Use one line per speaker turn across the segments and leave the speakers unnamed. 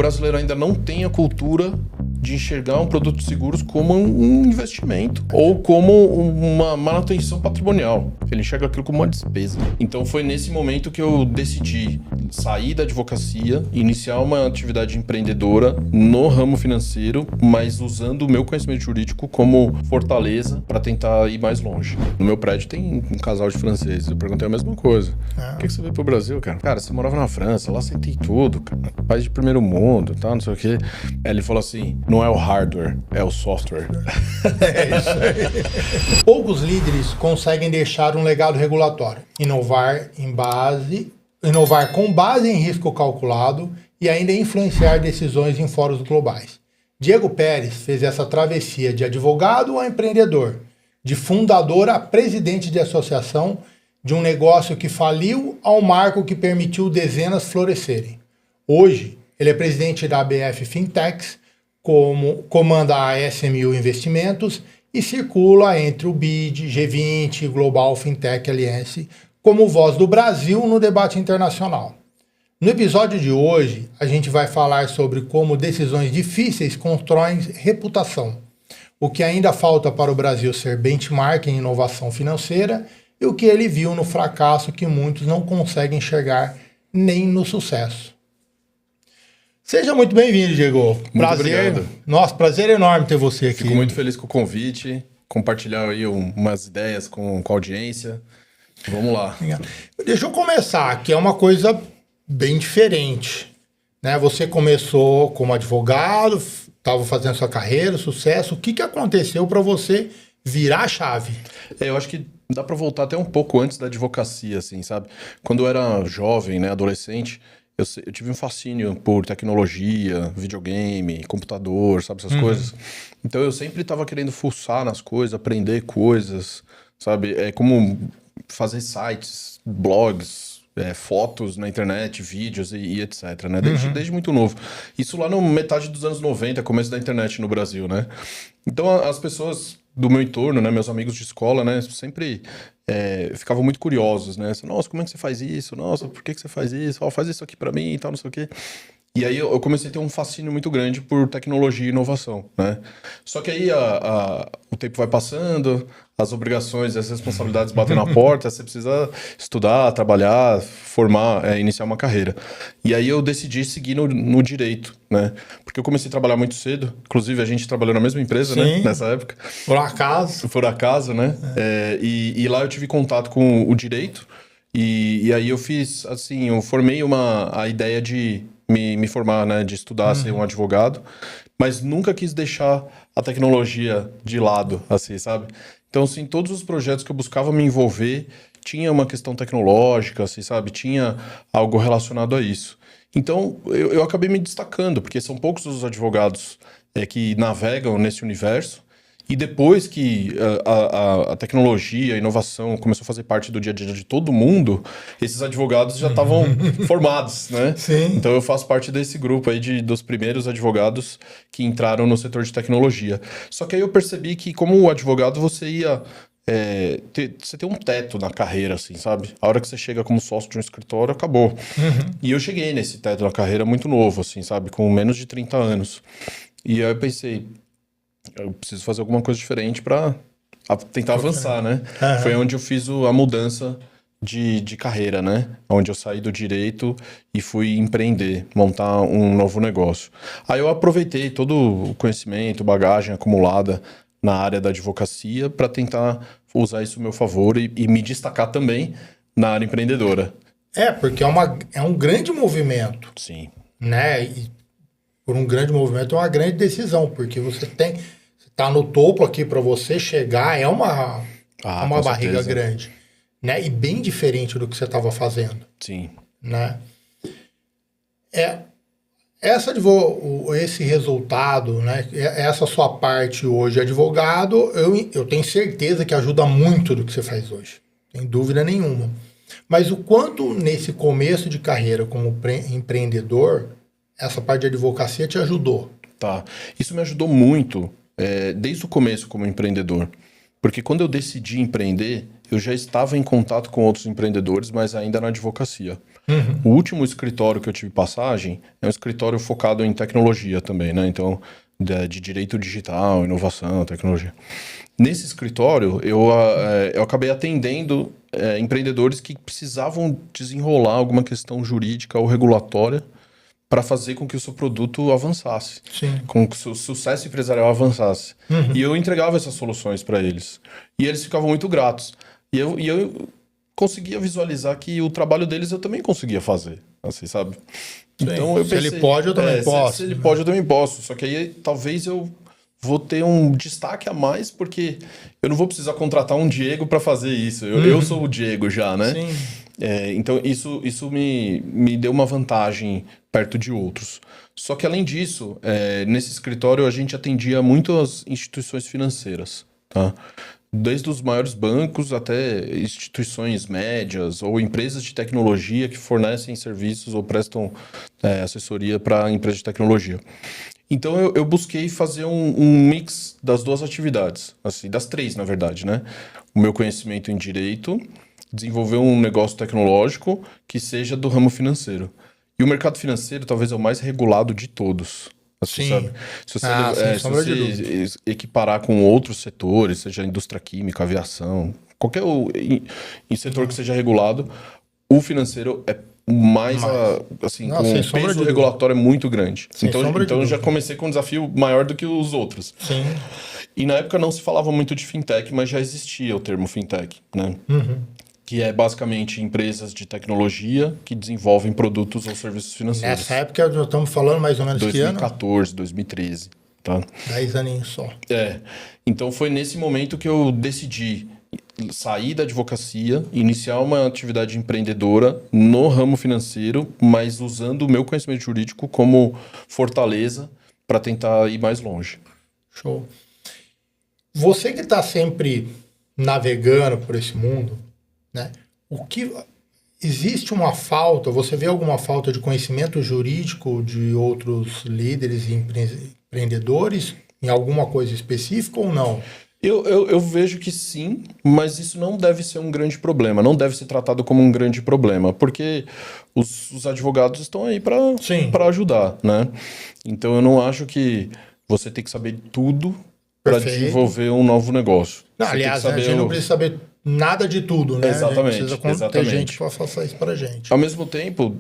brasileiro ainda não tem a cultura de enxergar um produto de seguros como um investimento ou como uma manutenção patrimonial. Ele enxerga aquilo como uma despesa. Então foi nesse momento que eu decidi sair da advocacia, iniciar uma atividade empreendedora no ramo financeiro, mas usando o meu conhecimento jurídico como fortaleza para tentar ir mais longe. No meu prédio tem um casal de franceses. Eu perguntei a mesma coisa. Por que você veio pro Brasil, cara? Cara, você morava na França, lá você tem tudo, cara. País de primeiro mundo, tal, não sei o quê. Aí ele falou assim, não é o hardware, é o software.
É isso aí. Poucos líderes conseguem deixar um legado regulatório, inovar com base em risco calculado e ainda influenciar decisões em fóruns globais. Diego Pérez fez essa travessia de advogado a empreendedor, de fundador a presidente de associação, de um negócio que faliu ao marco que permitiu dezenas florescerem. Hoje, ele é presidente da ABF Fintechs, comanda a SMU Investimentos e circula entre o BID, G20 e Global Fintech Alliance como voz do Brasil no debate internacional. No episódio de hoje, a gente vai falar sobre como decisões difíceis constroem reputação, o que ainda falta para o Brasil ser benchmark em inovação financeira e o que ele viu no fracasso que muitos não conseguem enxergar nem no sucesso. Seja muito bem-vindo, Diego. Prazer.
Obrigado.
Nossa, prazer enorme ter você aqui.
Fico muito feliz com o convite, compartilhar aí umas ideias com a audiência. Vamos lá.
Deixa eu começar, que é uma coisa bem diferente, né? Você começou como advogado, estava fazendo sua carreira, sucesso. O que aconteceu para você virar a chave?
Eu acho que dá para voltar até um pouco antes da advocacia, assim, sabe? Quando eu era jovem, né, adolescente, eu tive um fascínio por tecnologia, videogame, computador, sabe, essas coisas. Então eu sempre estava querendo fuçar nas coisas, aprender coisas, sabe? É como fazer sites, blogs, fotos na internet, vídeos e etc, né? Desde muito novo. Isso lá no metade dos anos 90, começo da internet no Brasil, né? Então as pessoas do meu entorno, né, meus amigos de escola, né, sempre ficavam muito curiosos, né? Nossa, como é que você faz isso? Nossa, por que você faz isso? Faz isso aqui pra mim e tal, não sei o quê. E aí eu comecei a ter um fascínio muito grande por tecnologia e inovação, né? Só que aí o tempo vai passando, as obrigações, as responsabilidades batem na porta, você precisa estudar, trabalhar, formar, iniciar uma carreira. E aí eu decidi seguir no direito, né? Porque eu comecei a trabalhar muito cedo, inclusive a gente trabalhou na mesma empresa, né? Nessa época.
Por acaso.
Por acaso, né? E lá eu tive contato com o direito, e aí eu fiz, assim, eu formei a ideia de me formar, né, de estudar, ser um advogado, mas nunca quis deixar a tecnologia de lado, assim, sabe? Então, assim, todos os projetos que eu buscava me envolver, tinha uma questão tecnológica, assim, sabe? Tinha algo relacionado a isso. Então, eu acabei me destacando, porque são poucos os advogados que navegam nesse universo. E depois que a tecnologia, a inovação começou a fazer parte do dia a dia de todo mundo, esses advogados já estavam formados, né?
Sim.
Então eu faço parte desse grupo aí dos primeiros advogados que entraram no setor de tecnologia. Só que aí eu percebi que como advogado você ia... você tem um teto na carreira, assim, sabe? A hora que você chega como sócio de um escritório, acabou. E eu cheguei nesse teto na carreira muito novo, assim, sabe? Com menos de 30 anos. E aí eu pensei... eu preciso fazer alguma coisa diferente para tentar avançar, né? Foi onde eu fiz a mudança de carreira, né? Onde eu saí do direito e fui empreender, montar um novo negócio. Aí eu aproveitei todo o conhecimento, bagagem acumulada na área da advocacia para tentar usar isso a meu favor e me destacar também na área empreendedora.
Porque é um grande movimento.
Sim.
Né? E por um grande movimento é uma grande decisão, porque você tá no topo aqui para você chegar, é uma barriga
certeza.
grande, né? E bem diferente do que você estava fazendo.
Sim.
Né? Esse resultado, né? Essa sua parte hoje, advogado, eu tenho certeza que ajuda muito do que você faz hoje, sem dúvida nenhuma. Mas o quanto nesse começo de carreira como empreendedor, essa parte de advocacia te ajudou?
Tá. Isso me ajudou muito desde o começo como empreendedor. Porque quando eu decidi empreender, eu já estava em contato com outros empreendedores, mas ainda na advocacia. O último escritório que eu tive passagem é um escritório focado em tecnologia também, né? Então, de direito digital, inovação, tecnologia. Nesse escritório, eu acabei atendendo empreendedores que precisavam desenrolar alguma questão jurídica ou regulatória para fazer com que o seu produto avançasse, com que o seu sucesso empresarial avançasse. E eu entregava essas soluções para eles. E eles ficavam muito gratos. E eu conseguia visualizar que o trabalho deles eu também conseguia fazer, assim, sabe? Então eu pensei,
se ele pode, eu também posso.
Se ele pode, eu também posso. Só que aí talvez eu vou ter um destaque a mais, porque eu não vou precisar contratar um Diego para fazer isso. Eu sou o Diego já, né?
Sim.
Então isso me deu uma vantagem perto de outros. Só que além disso, nesse escritório a gente atendia muitas instituições financeiras, tá? Desde os maiores bancos até instituições médias ou empresas de tecnologia que fornecem serviços ou prestam assessoria para empresas de tecnologia. Então eu busquei fazer um mix das duas atividades, assim, das três, na verdade, né? O meu conhecimento em direito, desenvolver um negócio tecnológico que seja do ramo financeiro. E o mercado financeiro talvez é o mais regulado de todos. Assim, sabe? Se você equiparar com outros setores, seja indústria química, aviação, qualquer em setor que seja regulado, o financeiro é mais assim, com um peso regulatório muito grande. Então eu já comecei com um desafio maior do que os outros.
Sim.
E na época não se falava muito de fintech, mas já existia o termo fintech, né? Que é basicamente empresas de tecnologia que desenvolvem produtos ou serviços financeiros.
Nessa época nós estamos falando mais ou menos
2014, 2013, tá?
10 aninhos só.
Então foi nesse momento que eu decidi sair da advocacia, iniciar uma atividade empreendedora no ramo financeiro, mas usando o meu conhecimento jurídico como fortaleza para tentar ir mais longe.
Show. Você que está sempre navegando por esse mundo, né? O que existe uma falta? Você vê alguma falta de conhecimento jurídico de outros líderes e empreendedores em alguma coisa específica ou não?
Eu vejo que sim, mas isso não deve ser um grande problema, não deve ser tratado como um grande problema, porque os advogados estão aí para ajudar, né? Então eu não acho que você tem que saber tudo para desenvolver um novo negócio.
Não, aliás, a gente não precisa saber nada de tudo, né?
Exatamente.
A gente precisa ter gente para fazer isso para gente.
Ao mesmo tempo,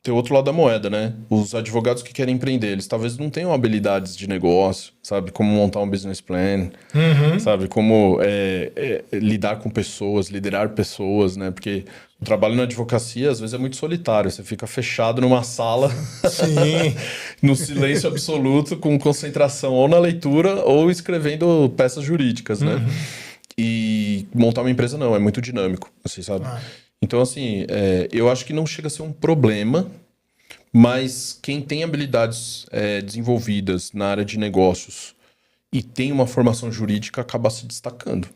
tem outro lado da moeda, né? Os advogados que querem empreender, eles talvez não tenham habilidades de negócio, sabe? Como montar um business plan, sabe? Como lidar com pessoas, liderar pessoas, né? Porque o trabalho na advocacia, às vezes, é muito solitário. Você fica fechado numa sala, no silêncio absoluto, com concentração ou na leitura ou escrevendo peças jurídicas, né? E montar uma empresa não, é muito dinâmico, assim, sabe? Então, assim, eu acho que não chega a ser um problema, mas quem tem habilidades desenvolvidas na área de negócios e tem uma formação jurídica acaba se destacando.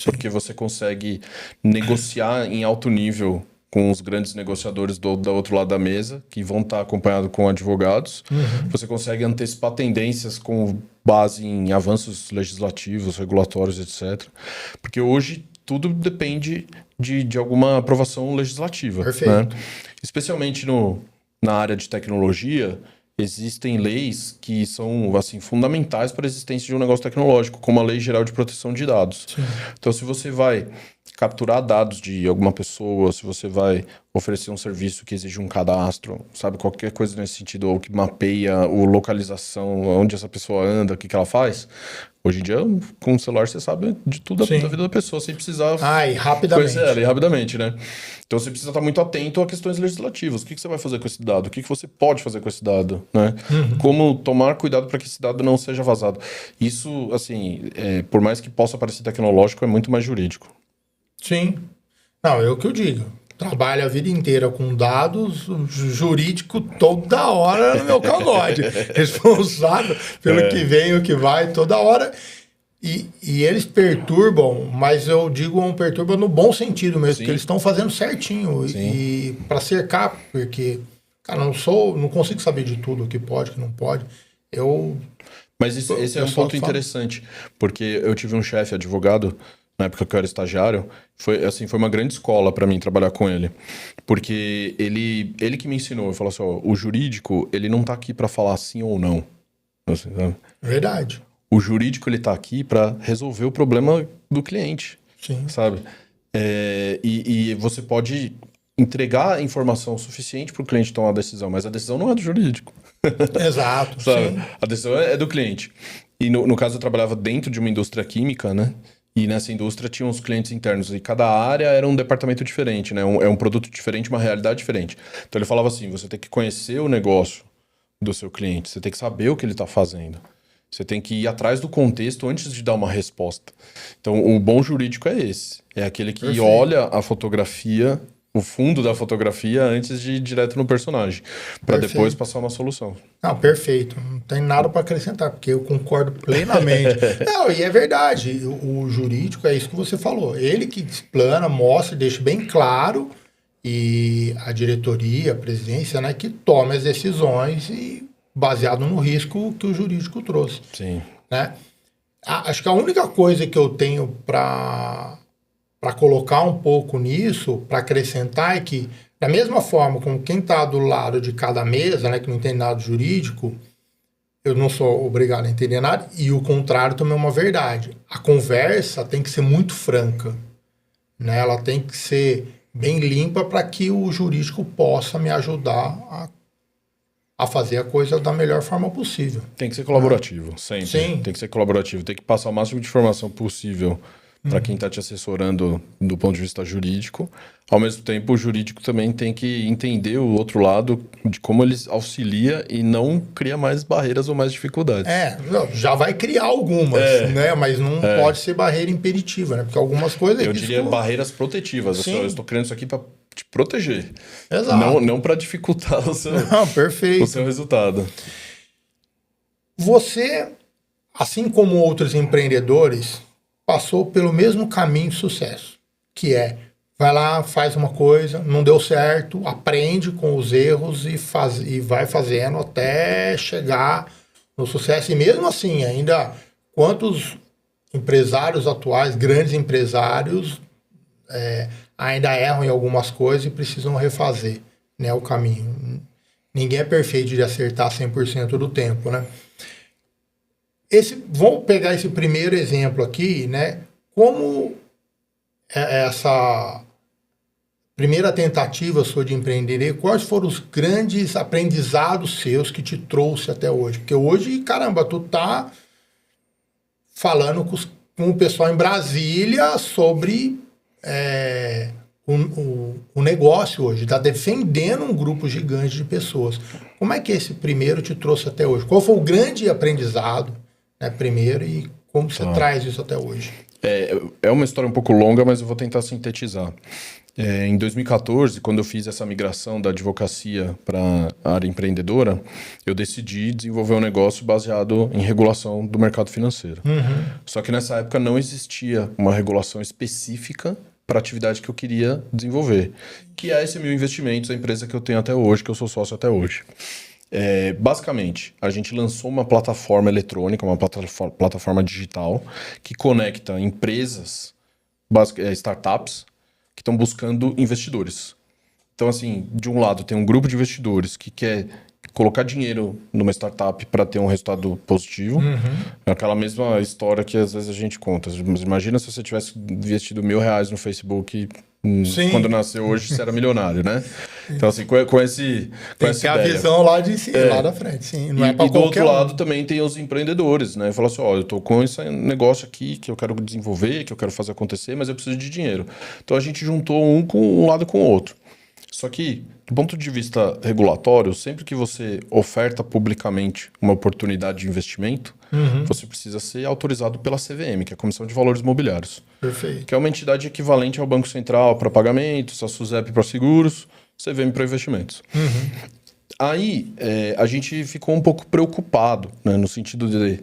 Porque você consegue negociar em alto nível com os grandes negociadores do outro lado da mesa, que vão estar acompanhados com advogados. Você consegue antecipar tendências com base em avanços legislativos, regulatórios, etc. Porque hoje tudo depende de alguma aprovação legislativa.
Perfeito.
Né? Especialmente na área de tecnologia, existem leis que são assim, fundamentais para a existência de um negócio tecnológico, como a Lei Geral de Proteção de Dados. Então, se você vai capturar dados de alguma pessoa, se você vai oferecer um serviço que exige um cadastro, sabe, qualquer coisa nesse sentido, ou que mapeia a localização, onde essa pessoa anda, o que ela faz, hoje em dia, com o celular, você sabe de tudo da vida da pessoa, sem precisar
e rapidamente.
conhecer ela, e rapidamente, né? Então, você precisa estar muito atento a questões legislativas. O que você vai fazer com esse dado? O que você pode fazer com esse dado? Né? Como tomar cuidado para que esse dado não seja vazado. Isso, assim, por mais que possa parecer tecnológico, é muito mais jurídico.
Sim. Não, é o que eu digo. Trabalho a vida inteira com dados, jurídico toda hora no meu cangote. Responsável pelo que vem, o que vai, toda hora. E eles perturbam, mas eu digo perturbam no bom sentido mesmo, porque eles estão fazendo certinho. E para cercar, porque, cara, não consigo saber de tudo, o que pode, o que não pode.
Mas esse é um ponto interessante, porque eu tive um chefe advogado na época que eu era estagiário, foi uma grande escola para mim trabalhar com ele. Porque ele que me ensinou, ele falou assim, ó, o jurídico, ele não tá aqui para falar sim ou não. Assim, sabe?
Verdade.
O jurídico, ele tá aqui para resolver o problema do cliente.
Sim.
Sabe? E você pode entregar informação suficiente para o cliente tomar a decisão, mas a decisão não é do jurídico.
Exato,
Sabe?
sim.
A decisão é do cliente. E no caso eu trabalhava dentro de uma indústria química, né? E nessa indústria tinham os clientes internos. E cada área era um departamento diferente, né? É um produto diferente, uma realidade diferente. Então ele falava assim, você tem que conhecer o negócio do seu cliente. Você tem que saber o que ele está fazendo. Você tem que ir atrás do contexto antes de dar uma resposta. Então o bom jurídico é esse. É aquele que
Perfeito.
olha a fotografia, o fundo da fotografia antes de ir direto no personagem. Para depois passar uma solução.
Não, perfeito. Não tem nada para acrescentar, porque eu concordo plenamente. Não, e é verdade. O jurídico é isso que você falou. Ele que explana, mostra, deixa bem claro, e a diretoria, a presidência, né, que tome as decisões e baseado no risco que o jurídico trouxe.
Sim.
Né? Acho que a única coisa que eu tenho para colocar um pouco nisso, para acrescentar, é que, da mesma forma como quem está do lado de cada mesa, né, que não entende nada jurídico, eu não sou obrigado a entender nada, e o contrário também é uma verdade. A conversa tem que ser muito franca, né? Ela tem que ser bem limpa para que o jurídico possa me ajudar a fazer a coisa da melhor forma possível.
Tem que ser colaborativo, sempre.
Sim.
Tem que ser colaborativo. Tem que passar o máximo de informação possível para quem está te assessorando do ponto de vista jurídico. Ao mesmo tempo, o jurídico também tem que entender o outro lado de como ele auxilia e não cria mais barreiras ou mais dificuldades.
Já vai criar algumas, né? Mas não pode ser barreira impeditiva, né? Porque algumas coisas...
Eu diria barreiras protetivas.
Sim.
Eu estou criando isso aqui para te proteger.
Exato.
Não para dificultar o seu,
perfeito.
o seu resultado.
Você, assim como outros empreendedores, passou pelo mesmo caminho de sucesso, que é, vai lá, faz uma coisa, não deu certo, aprende com os erros e vai fazendo até chegar no sucesso. E mesmo assim, ainda, quantos empresários atuais, grandes empresários, ainda erram em algumas coisas e precisam refazer, né, o caminho. Ninguém é perfeito de acertar 100% do tempo, né? Vamos pegar esse primeiro exemplo aqui, né? Como essa primeira tentativa sua de empreender, quais foram os grandes aprendizados seus que te trouxe até hoje? Porque hoje, caramba, tu tá falando com o pessoal em Brasília sobre o negócio hoje, tá defendendo um grupo gigante de pessoas. Como é que esse primeiro te trouxe até hoje? Qual foi o grande aprendizado, né, primeiro, e como você traz isso até hoje?
É uma história um pouco longa, mas eu vou tentar sintetizar. Em 2014, quando eu fiz essa migração da advocacia para a área empreendedora, eu decidi desenvolver um negócio baseado em regulação do mercado financeiro. Só que nessa época não existia uma regulação específica para a atividade que eu queria desenvolver, que é esse Mil Investimentos, a empresa que eu tenho até hoje, que eu sou sócio até hoje. Basicamente, a gente lançou uma plataforma eletrônica, uma plataforma digital, que conecta empresas, startups, que estão buscando investidores. Então, assim, de um lado tem um grupo de investidores que quer colocar dinheiro numa startup para ter um resultado positivo. É aquela mesma história que às vezes a gente conta. Mas imagina se você tivesse investido R$1.000 no Facebook quando nasceu hoje, você era milionário, né? Então, assim, com essa
a visão lá de cima, lá da frente, sim. Não é para
qualquer do outro lado também tem os empreendedores, né? Fala assim, eu tô com esse negócio aqui que eu quero desenvolver, que eu quero fazer acontecer, mas eu preciso de dinheiro. Então a gente juntou um lado com o outro. Só que, do ponto de vista regulatório, sempre que você oferta publicamente uma oportunidade de investimento, você precisa ser autorizado pela CVM, que é a Comissão de Valores Mobiliários.
Perfeito.
Que é uma entidade equivalente ao Banco Central para pagamentos, a SUSEP para seguros, CVM para investimentos. Aí, a gente ficou um pouco preocupado, né, no sentido de,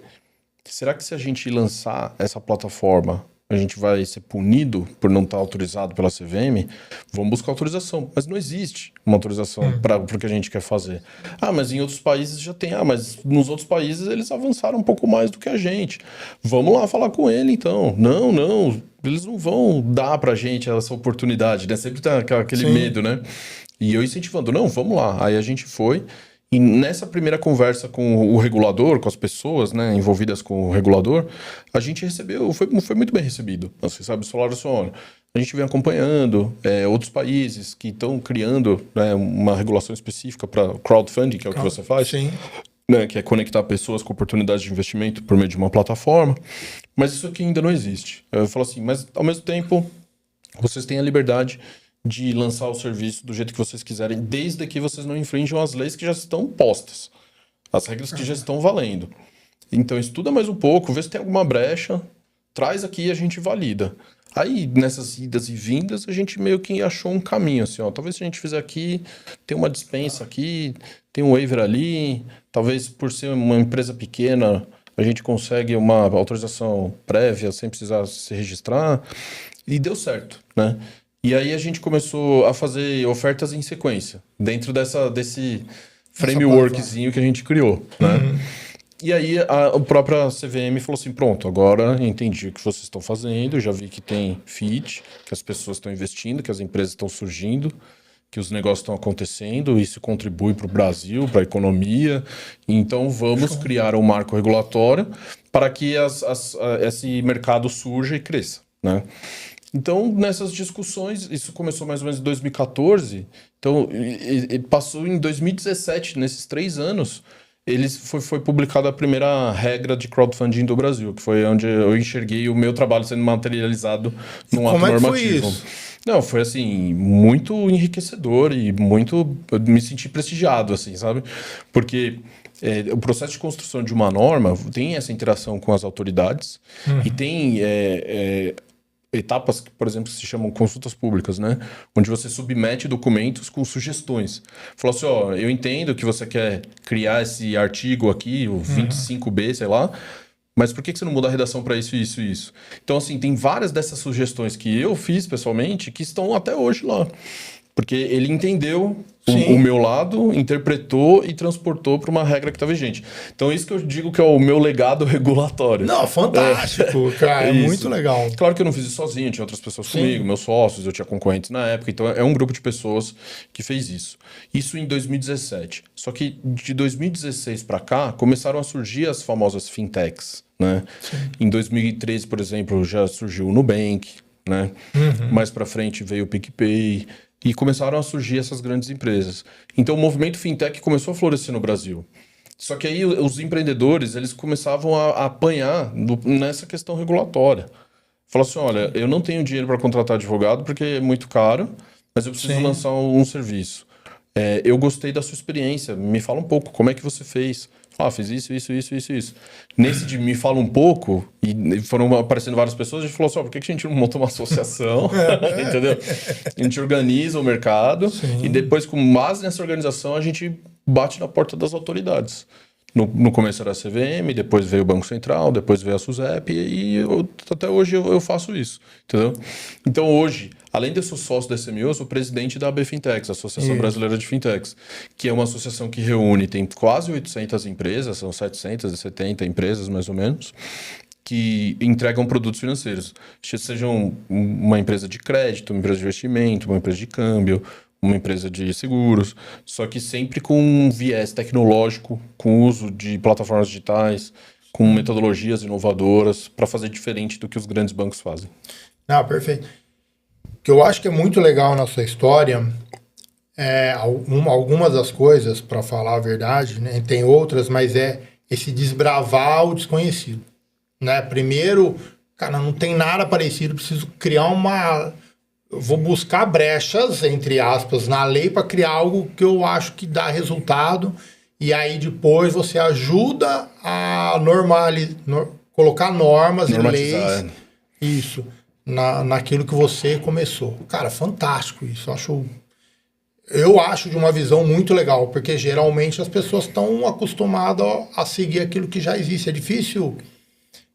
será que se a gente lançar essa plataforma a gente vai ser punido por não estar autorizado pela CVM, vamos buscar autorização. Mas não existe uma autorização para o que a gente quer fazer. Ah, mas em outros países já tem. Ah, mas nos outros países eles avançaram um pouco mais do que a gente. Vamos lá falar com ele, então. Não, eles não vão dar pra gente essa oportunidade, né? Sempre tem aquele medo, né? E eu incentivando, não, vamos lá. Aí a gente foi. E nessa primeira conversa com o regulador, com as pessoas, né, envolvidas com o regulador, a gente recebeu, foi muito bem recebido. Você sabe, eles falaram assim, olha, a gente vem acompanhando outros países que estão criando, né, uma regulação específica para crowdfunding, que é o que você faz, né, que é conectar pessoas com oportunidades de investimento por meio de uma plataforma, mas isso aqui ainda não existe. Eu falo assim, mas ao mesmo tempo, vocês têm a liberdade de lançar o serviço do jeito que vocês quiserem, desde que vocês não infringam as leis que já estão postas, as regras que já estão valendo. Então estuda mais um pouco, vê se tem alguma brecha, traz aqui e a gente valida. Aí, nessas idas e vindas, a gente meio que achou um caminho, assim, ó, talvez se a gente fizer aqui, tem uma dispensa aqui, tem um waiver ali, talvez por ser uma empresa pequena, a gente consegue uma autorização prévia sem precisar se registrar, e deu certo, né? E aí a gente começou a fazer ofertas em sequência, dentro desse frameworkzinho que a gente criou, né? E aí a própria CVM falou assim, pronto, agora entendi o que vocês estão fazendo, já vi que tem fit, que as pessoas estão investindo, que as empresas estão surgindo, que os negócios estão acontecendo, isso contribui para o Brasil, para a economia, então vamos criar um marco regulatório para que esse mercado surja e cresça, né? Então, nessas discussões, isso começou mais ou menos em 2014, então passou em 2017, nesses 3 anos, foi publicada a primeira regra de crowdfunding do Brasil, que foi onde eu enxerguei o meu trabalho sendo materializado num ato normativo. Como é que foi isso? Não, foi assim, muito enriquecedor e muito... Eu me senti prestigiado, assim, sabe? Porque o processo de construção de uma norma tem essa interação com as autoridades e tem... etapas que, por exemplo, se chamam consultas públicas, né? Onde você submete documentos com sugestões. Falou assim, ó, eu entendo que você quer criar esse artigo aqui, o 25B, sei lá, mas por que você não muda a redação para isso, isso e isso? Então, assim, tem várias dessas sugestões que eu fiz pessoalmente que estão até hoje lá. Porque ele entendeu o meu lado, interpretou e transportou para uma regra que está vigente. Então, isso que eu digo que é o meu legado regulatório.
Não, fantástico, cara. É muito legal.
Claro que eu não fiz isso sozinho, tinha outras pessoas comigo, meus sócios, eu tinha concorrentes na época. Então, é um grupo de pessoas que fez isso. Isso em 2017. Só que de 2016 para cá, começaram a surgir as famosas fintechs, né? Em 2013, por exemplo, já surgiu o Nubank, né? Mais para frente veio o PicPay. E começaram a surgir essas grandes empresas. Então, o movimento fintech começou a florescer no Brasil. Só que aí os empreendedores, eles começavam a apanhar nessa questão regulatória. Falaram assim, olha, eu não tenho dinheiro para contratar advogado porque é muito caro, mas eu preciso lançar um serviço. Eu gostei da sua experiência, me fala um pouco, como é que você fez? Fiz isso. Nesse de me fala um pouco, e foram aparecendo várias pessoas, a gente falou assim, por que a gente não monta uma associação? Entendeu? A gente organiza o mercado e depois, com base nessa organização, a gente bate na porta das autoridades. No começo era a CVM, depois veio o Banco Central, depois veio a SUSEP e até hoje eu faço isso, entendeu? Então hoje, além de eu ser sócio da SMU, eu sou presidente da AB Fintechs, Associação Brasileira de Fintechs, que é uma associação que reúne, tem quase 800 empresas, são 770 empresas mais ou menos, que entregam produtos financeiros. Sejam uma empresa de crédito, uma empresa de investimento, uma empresa de câmbio, uma empresa de seguros, só que sempre com um viés tecnológico, com uso de plataformas digitais, com metodologias inovadoras, para fazer diferente do que os grandes bancos fazem.
Não, perfeito. O que eu acho que é muito legal na sua história, algumas das coisas, para falar a verdade, né, tem outras, mas é esse desbravar o desconhecido. Né? Primeiro, cara, não tem nada parecido, preciso criar eu vou buscar brechas, entre aspas, na lei para criar algo que eu acho que dá resultado e aí depois você ajuda a colocar normas e leis naquilo que você começou. Cara, fantástico isso. Eu acho de uma visão muito legal, porque geralmente as pessoas estão acostumadas a seguir aquilo que já existe. É difícil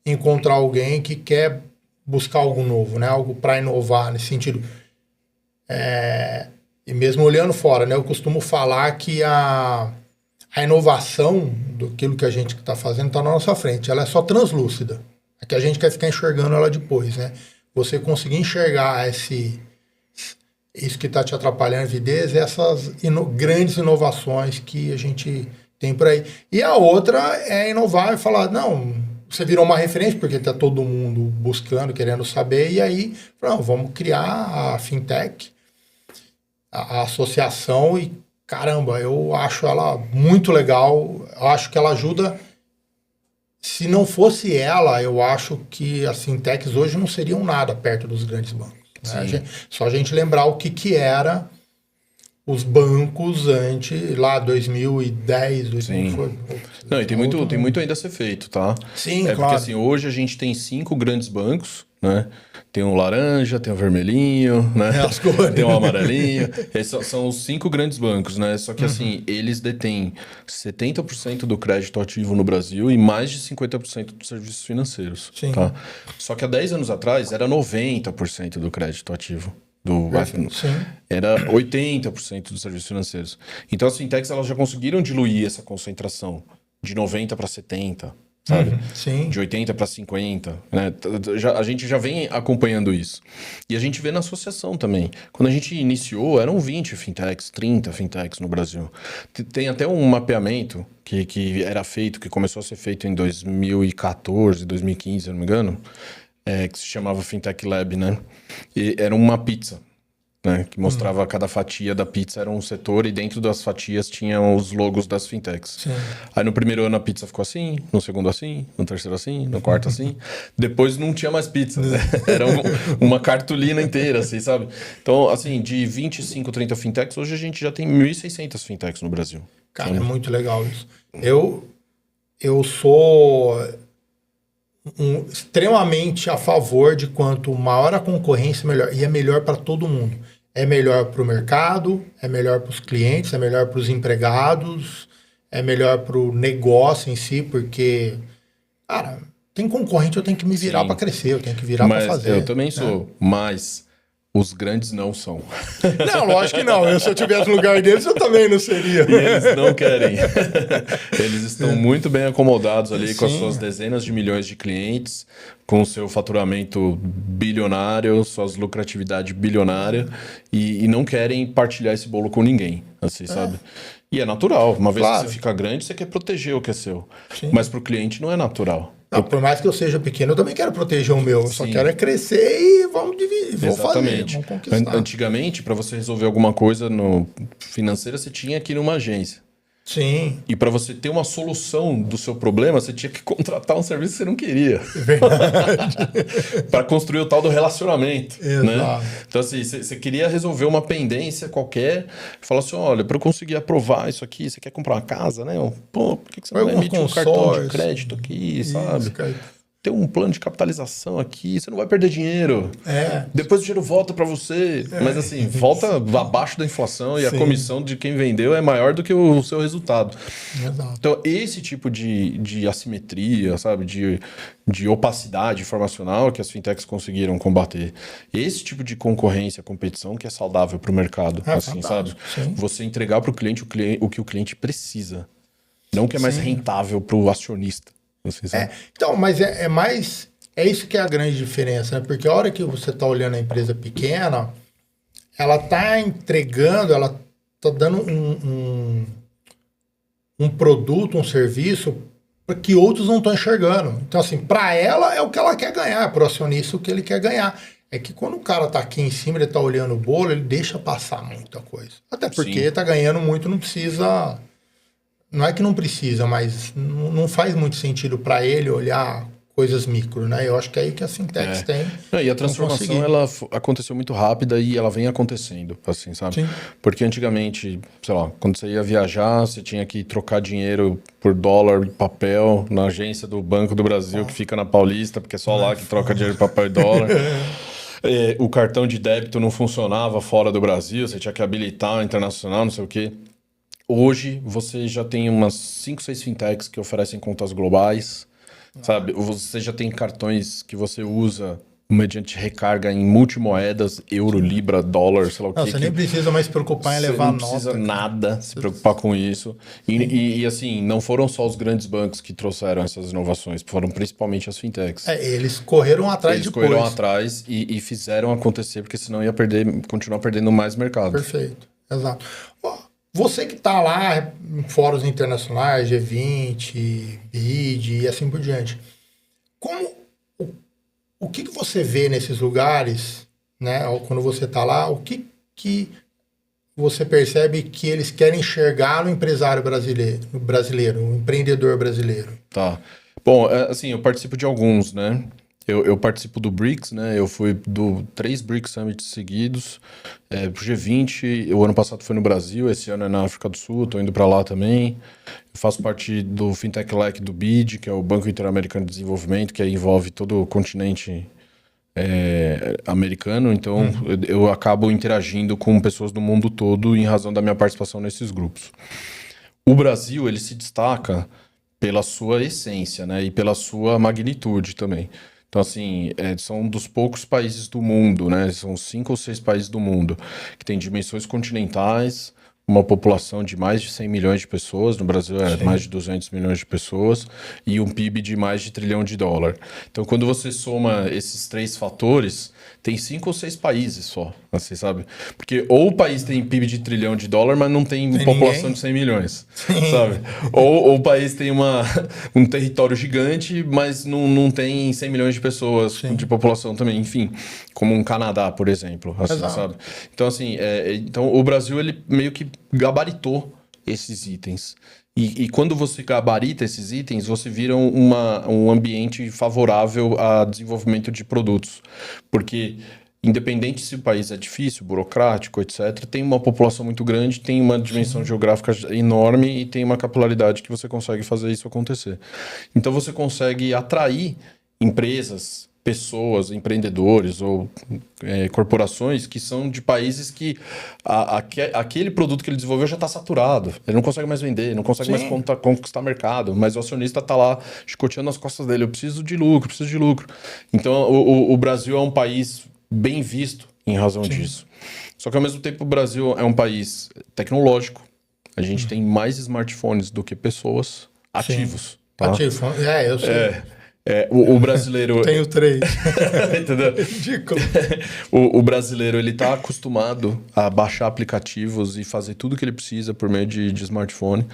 encontrar alguém que quer buscar algo novo, né? Algo para inovar nesse sentido. E mesmo olhando fora, né? Eu costumo falar que a inovação daquilo que a gente está fazendo está na nossa frente. Ela é só translúcida. É que a gente quer ficar enxergando ela depois, né? Você conseguir enxergar isso que está te atrapalhando a avidez, essas grandes inovações que a gente tem por aí. E a outra é inovar e falar, não, você virou uma referência porque está todo mundo buscando, querendo saber, e aí, não, vamos criar a fintech, a associação, e caramba, eu acho ela muito legal, eu acho que ela ajuda. Se não fosse ela, eu acho que as fintechs hoje não seriam nada perto dos grandes bancos. Né? Só a gente lembrar o que era os bancos antes, lá 2010, 2000 foi.
Não, e tem muito ainda a ser feito, tá?
Sim, claro.
Porque assim, hoje a gente tem 5 grandes bancos, né? Tem o laranja, tem o vermelhinho, né?
As cores.
Tem o amarelinho. Esses são os 5 grandes bancos, né? Só que assim, eles detêm 70% do crédito ativo no Brasil e mais de 50% dos serviços financeiros.
Sim.
Tá? Só que há 10 anos atrás era 90% do crédito ativo. Era 80% dos serviços financeiros. Então as fintechs elas já conseguiram diluir essa concentração de 90 para 70, sabe?
Sim.
De 80 para 50, né? A gente já vem acompanhando isso. E a gente vê na associação também. Quando a gente iniciou, eram 20 fintechs, 30 fintechs no Brasil. Tem até um mapeamento que era feito, que começou a ser feito em 2014, 2015, se eu não me engano, que se chamava Fintech Lab, né? E era uma pizza, né? Que mostrava cada fatia da pizza era um setor e dentro das fatias tinham os logos das fintechs.
Sim.
Aí no primeiro ano a pizza ficou assim, no segundo assim, no terceiro assim, no quarto assim. Depois não tinha mais pizza, né? Era uma cartolina inteira, assim, sabe? Então, assim, de 25, 30 fintechs, hoje a gente já tem 1.600 fintechs no Brasil.
Cara, é muito legal isso. Eu sou extremamente a favor de quanto maior a concorrência, melhor. E é melhor para todo mundo. É melhor para o mercado, é melhor para os clientes, é melhor para os empregados, é melhor para o negócio em si, porque, cara, tem concorrente, eu tenho que me virar para crescer, eu tenho que virar para fazer.
Eu também sou, mas os grandes não são.
Não, lógico que não. Se eu tivesse no lugar deles, eu também não seria.
E eles não querem. Eles estão muito bem acomodados ali com as suas dezenas de milhões de clientes, com o seu faturamento bilionário, suas lucratividade bilionária, e não querem partilhar esse bolo com ninguém, assim, sabe? E é natural. Uma vez que você fica grande, você quer proteger o que é seu. Sim. Mas para o cliente não é natural.
Não, por mais que eu seja pequeno, eu também quero proteger o meu. Eu só quero é crescer e vamos dividir, vamos fazer, vamos conquistar.
Antigamente, para você resolver alguma coisa financeira, você tinha que ir numa agência.
Sim.
E para você ter uma solução do seu problema, você tinha que contratar um serviço que você não queria.
Verdade.
Para construir o tal do relacionamento.
Exato.
Né? Então, assim, você queria resolver uma pendência qualquer, falar assim, olha, para eu conseguir aprovar isso aqui, você quer comprar uma casa, né? Pô, por que você não emite um cartão de crédito aqui, sabe? Tem um plano de capitalização aqui, você não vai perder dinheiro. Depois o dinheiro volta para você. Mas assim, volta abaixo da inflação e a comissão de quem vendeu é maior do que o seu resultado.
Exato.
Então, esse tipo de assimetria, sabe? De opacidade informacional que as fintechs conseguiram combater. Esse tipo de concorrência, competição que é saudável para o mercado. Assim, sabe?
Sim.
Você entregar para o cliente o que o cliente precisa. Não o que é mais rentável para o acionista.
Então, mas é mais... É isso que é a grande diferença, né? Porque a hora que você está olhando a empresa pequena, ela está entregando, ela está dando um produto, um serviço que outros não estão enxergando. Então, assim, para ela é o que ela quer ganhar, para o acionista o que ele quer ganhar. É que quando o cara está aqui em cima, ele está olhando o bolo, ele deixa passar muita coisa. Até porque está ganhando muito, não precisa... Não é que não precisa, mas não faz muito sentido para ele olhar coisas micro, né? Eu acho que é aí que as fintechs têm.
E a transformação, ela aconteceu muito rápida e ela vem acontecendo, assim, sabe?
Sim.
Porque antigamente, sei lá, quando você ia viajar, você tinha que trocar dinheiro por dólar e papel na agência do Banco do Brasil, que fica na Paulista, porque é só lá que troca dinheiro, papel e dólar. O cartão de débito não funcionava fora do Brasil, você tinha que habilitar internacional, não sei o quê. Hoje, você já tem umas 5, 6 fintechs que oferecem contas globais, sabe? Você já tem cartões que você usa mediante recarga em multimoedas, euro, libra, dólar, sei lá o
Não,
que.
você nem precisa mais se preocupar em levar nota.
Não precisa nada se preocupar com isso. E assim, não foram só os grandes bancos que trouxeram essas inovações, foram principalmente as fintechs.
Eles correram atrás
Eles
depois.
correram atrás e fizeram acontecer, porque senão ia continuar perdendo mais mercado.
Perfeito, exato. Ó, você que está lá em fóruns internacionais, G20, BID e assim por diante, o que você vê nesses lugares, né? Quando você está lá, o que você percebe que eles querem enxergar no empresário brasileiro, no empreendedor brasileiro?
Tá. Bom, assim, eu participo de alguns, né? Eu participo do BRICS, né? Eu fui do 3 BRICS Summits seguidos, pro G20. O ano passado foi no Brasil, esse ano é na África do Sul, tô indo para lá também. Eu faço parte do Fintech Lec do BID, que é o Banco Interamericano de Desenvolvimento, que envolve todo o continente americano. Então, eu acabo interagindo com pessoas do mundo todo em razão da minha participação nesses grupos. O Brasil, ele se destaca pela sua essência, né? E pela sua magnitude também. Então, assim, são um dos poucos países do mundo, né? São 5 ou 6 países do mundo que têm dimensões continentais, uma população de mais de 100 milhões de pessoas, no Brasil mais de 200 milhões de pessoas, e um PIB de mais de $1 trilhão. Então, quando você soma esses 3 fatores, tem 5 ou 6 países só, assim, sabe? Porque ou o país tem PIB de $1 trilhão, mas não tem população
ninguém.
de 100 milhões, sabe? Ou o país tem um território gigante, mas não tem 100 milhões de pessoas de população também, enfim, como um Canadá, por exemplo, assim, sabe? Então, assim, então o Brasil, ele meio que gabaritou esses itens. E quando você gabarita esses itens, você vira um ambiente favorável a desenvolvimento de produtos. Porque, independente se o país é difícil, burocrático, etc., tem uma população muito grande, tem uma dimensão geográfica enorme e tem uma capilaridade que você consegue fazer isso acontecer. Então, você consegue atrair empresas, pessoas, empreendedores ou corporações que são de países que aquele produto que ele desenvolveu já está saturado. Ele não consegue mais vender, não consegue mais conquistar mercado, mas o acionista está lá chicoteando as costas dele. Eu preciso de lucro. Então, o Brasil é um país bem visto em razão disso. Só que, ao mesmo tempo, o Brasil é um país tecnológico. A gente tem mais smartphones do que pessoas ativos. Tá?
Ativo, eu sei.
O brasileiro...
Tenho 3.
Entendeu?
Ridículo.
O brasileiro, ele tá acostumado a baixar aplicativos e fazer tudo que ele precisa por meio de smartphone.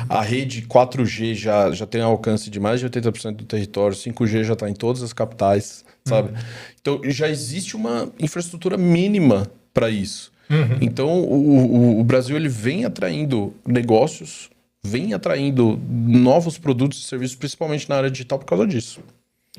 A rede 4G já tem alcance de mais de 80% do território, 5G já está em todas as capitais, sabe? Então, já existe uma infraestrutura mínima para isso. Então, o Brasil, ele vem atraindo negócios, vem atraindo novos produtos e serviços, principalmente na área digital, por causa disso.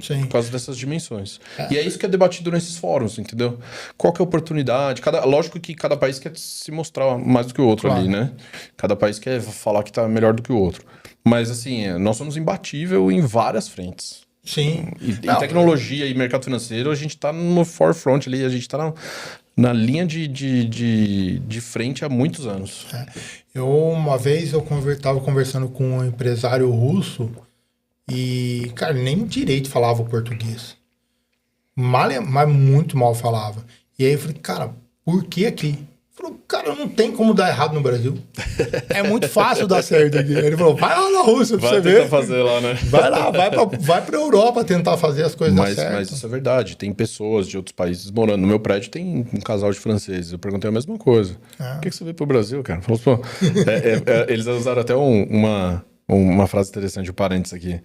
Sim.
Por causa dessas dimensões. E é isso que é debatido nesses fóruns, entendeu? Qual que é a oportunidade? Lógico que cada país quer se mostrar mais do que o outro ali, né? Cada país quer falar que tá melhor do que o outro. Mas, assim, nós somos imbatível em várias frentes.
Sim.
Em tecnologia e mercado financeiro, a gente tá no forefront ali, a gente tá na linha de frente há muitos anos.
Uma vez eu estava conversando com um empresário russo e, cara, nem direito falava o português. Mas muito mal falava. E aí eu falei, cara, por que aqui? Ele falou, cara, não tem como dar errado no Brasil. É muito fácil dar certo aqui. Ele falou, vai lá na Rússia pra você ver.
Vai tentar fazer lá, né?
Vai lá, vai pra Europa tentar fazer as coisas certas.
Mas isso é verdade. Tem pessoas de outros países morando. No meu prédio tem um casal de franceses. Eu perguntei a mesma coisa. Por que você veio pro Brasil, cara? Falou, pô, eles usaram até uma frase interessante, um parênteses aqui.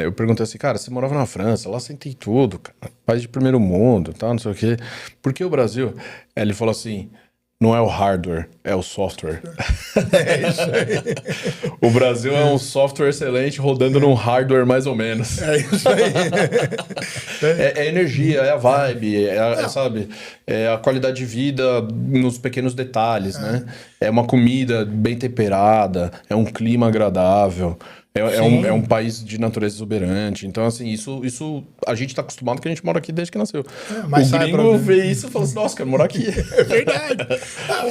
Eu perguntei assim, cara, você morava na França, lá você tem tudo, cara. País de primeiro mundo, tal, não sei o quê. Por que o Brasil? Ele falou assim, não é o hardware, é o software.
É isso aí.
O Brasil é um software excelente rodando num hardware mais ou menos.
É isso aí.
É energia, é a vibe, sabe? É a qualidade de vida nos pequenos detalhes, né? É uma comida bem temperada, é um clima agradável. É um país de natureza exuberante. Então, assim, isso a gente tá acostumado porque a gente mora aqui desde que nasceu.
Mas
o gringo vê isso e fala assim, nossa, quero morar aqui.
É verdade.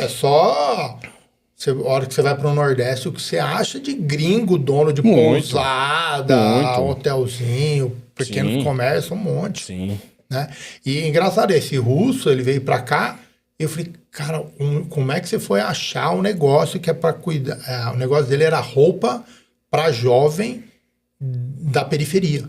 É só... a hora que você vai para o Nordeste, o que você acha de gringo, dono de pousada, hotelzinho, pequeno comércio, um monte.
Sim.
né? E engraçado, esse russo, ele veio para cá, eu falei, cara, como é que você foi achar um negócio que é para cuidar? O negócio dele era roupa para jovem da periferia.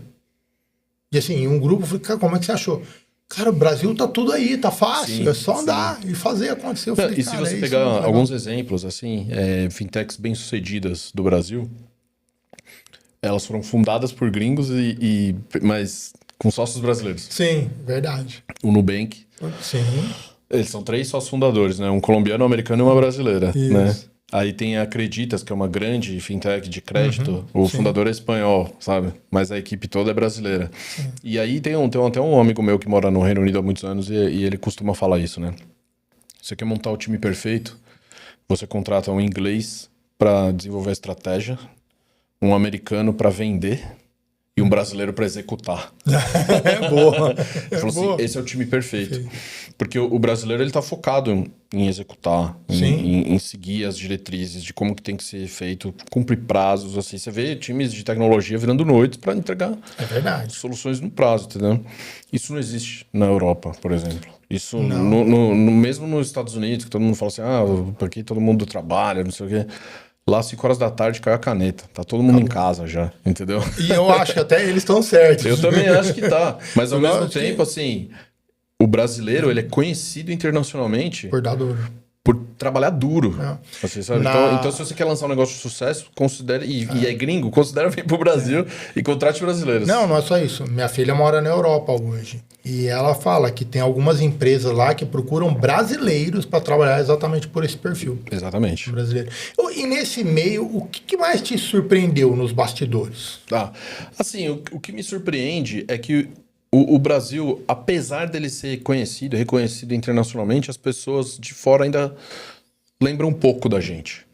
E assim, um grupo, eu falei, cara, como é que você achou? Cara, o Brasil tá tudo aí, tá fácil,
Sim,
é só andar e fazer acontecer. Eu falei,
E se você pegar alguns exemplos, assim, fintechs bem-sucedidas do Brasil, elas foram fundadas por gringos mas com sócios brasileiros.
Sim, verdade.
O Nubank.
Sim.
Eles são 3 sócios fundadores, né? Um colombiano, um americano e uma brasileira,
Isso.
né? Aí tem a Acreditas, que é uma grande fintech de crédito. O fundador é espanhol, sabe? Mas a equipe toda é brasileira. Sim. E aí tem até um amigo meu que mora no Reino Unido há muitos anos e ele costuma falar isso, né? Você quer montar o time perfeito, você contrata um inglês para desenvolver a estratégia, um americano para vender e um brasileiro para executar.
É boa.
Ele falou assim, esse é o time perfeito. Porque o brasileiro, ele tá focado em executar, em seguir as diretrizes de como que tem que ser feito, cumprir prazos, assim. Você vê times de tecnologia virando noites para entregar soluções no prazo, entendeu? Isso não existe na Europa, por exemplo. Isso, mesmo nos Estados Unidos, que todo mundo fala assim, aqui todo mundo trabalha, não sei o quê. Lá, 5 horas da tarde, cai a caneta. Tá todo mundo em casa já, entendeu?
E eu acho que até eles estão certos.
Eu também acho que tá. Mas ao mesmo tempo, assim, o brasileiro, ele é conhecido internacionalmente por trabalhar duro. Assim, sabe? Então, se você quer lançar um negócio de sucesso, considere, e é gringo, considere vir pro Brasil e contrate brasileiros.
Não é só isso. Minha filha mora na Europa hoje. E ela fala que tem algumas empresas lá que procuram brasileiros para trabalhar exatamente por esse perfil.
Exatamente.
Brasileiro. E nesse meio, o que mais te surpreendeu nos bastidores?
Assim, o que me surpreende é que o Brasil, apesar dele ser conhecido, reconhecido internacionalmente, as pessoas de fora ainda lembram um pouco da gente.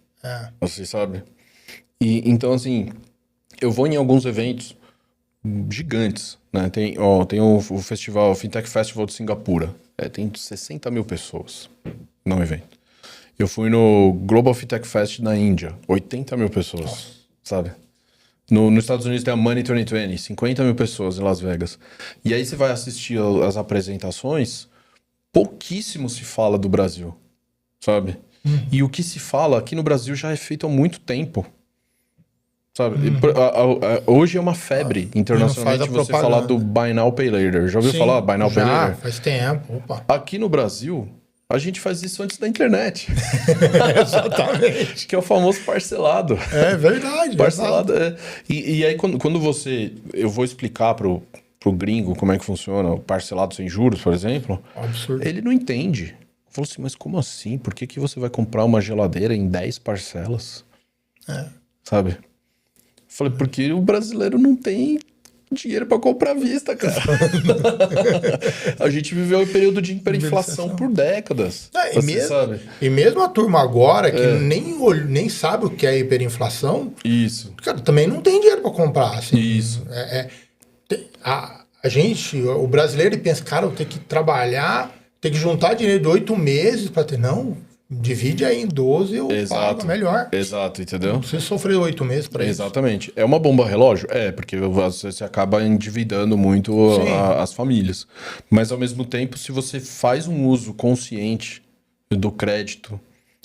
Você sabe? Então, assim, eu vou em alguns eventos gigantes, né? Tem o festival, o Fintech Festival de Singapura. Tem 60 mil pessoas no evento. Eu fui no Global Fintech Fest na Índia, 80 mil pessoas, sabe? Nos Estados Unidos tem a Money 2020, 50 mil pessoas em Las Vegas. E aí você vai assistir as apresentações, pouquíssimo se fala do Brasil, sabe? E o que se fala aqui no Brasil já é feito há muito tempo, sabe? Hoje é uma febre internacionalmente você falar do Buy Now, Pay Later. Já ouviu falar Buy Now, Pay Later?
Faz tempo. Opa.
Aqui no Brasil, a gente faz isso antes da internet.
Exatamente.
Que é o famoso parcelado.
É verdade.
Parcelado. E aí, quando eu vou explicar pro gringo como é que funciona o parcelado sem juros, por exemplo,
absurdo.
Ele não entende. Falou assim, mas como assim? Por que você vai comprar uma geladeira em 10 parcelas? Sabe? Falei, porque o brasileiro não tem dinheiro para comprar à vista, cara. A gente viveu um período de hiperinflação por décadas.
Sabe? E mesmo a turma agora, que nem sabe o que é hiperinflação, cara, também não tem dinheiro para comprar. Assim, o brasileiro pensa, cara, eu tenho que trabalhar, tem que juntar dinheiro de 8 meses para ter. Não, divide aí em 12 eu pago melhor.
Exato, entendeu?
Você sofreu 8 meses para isso.
Exatamente. É uma bomba relógio? Porque você acaba endividando muito as famílias. Mas ao mesmo tempo, se você faz um uso consciente do crédito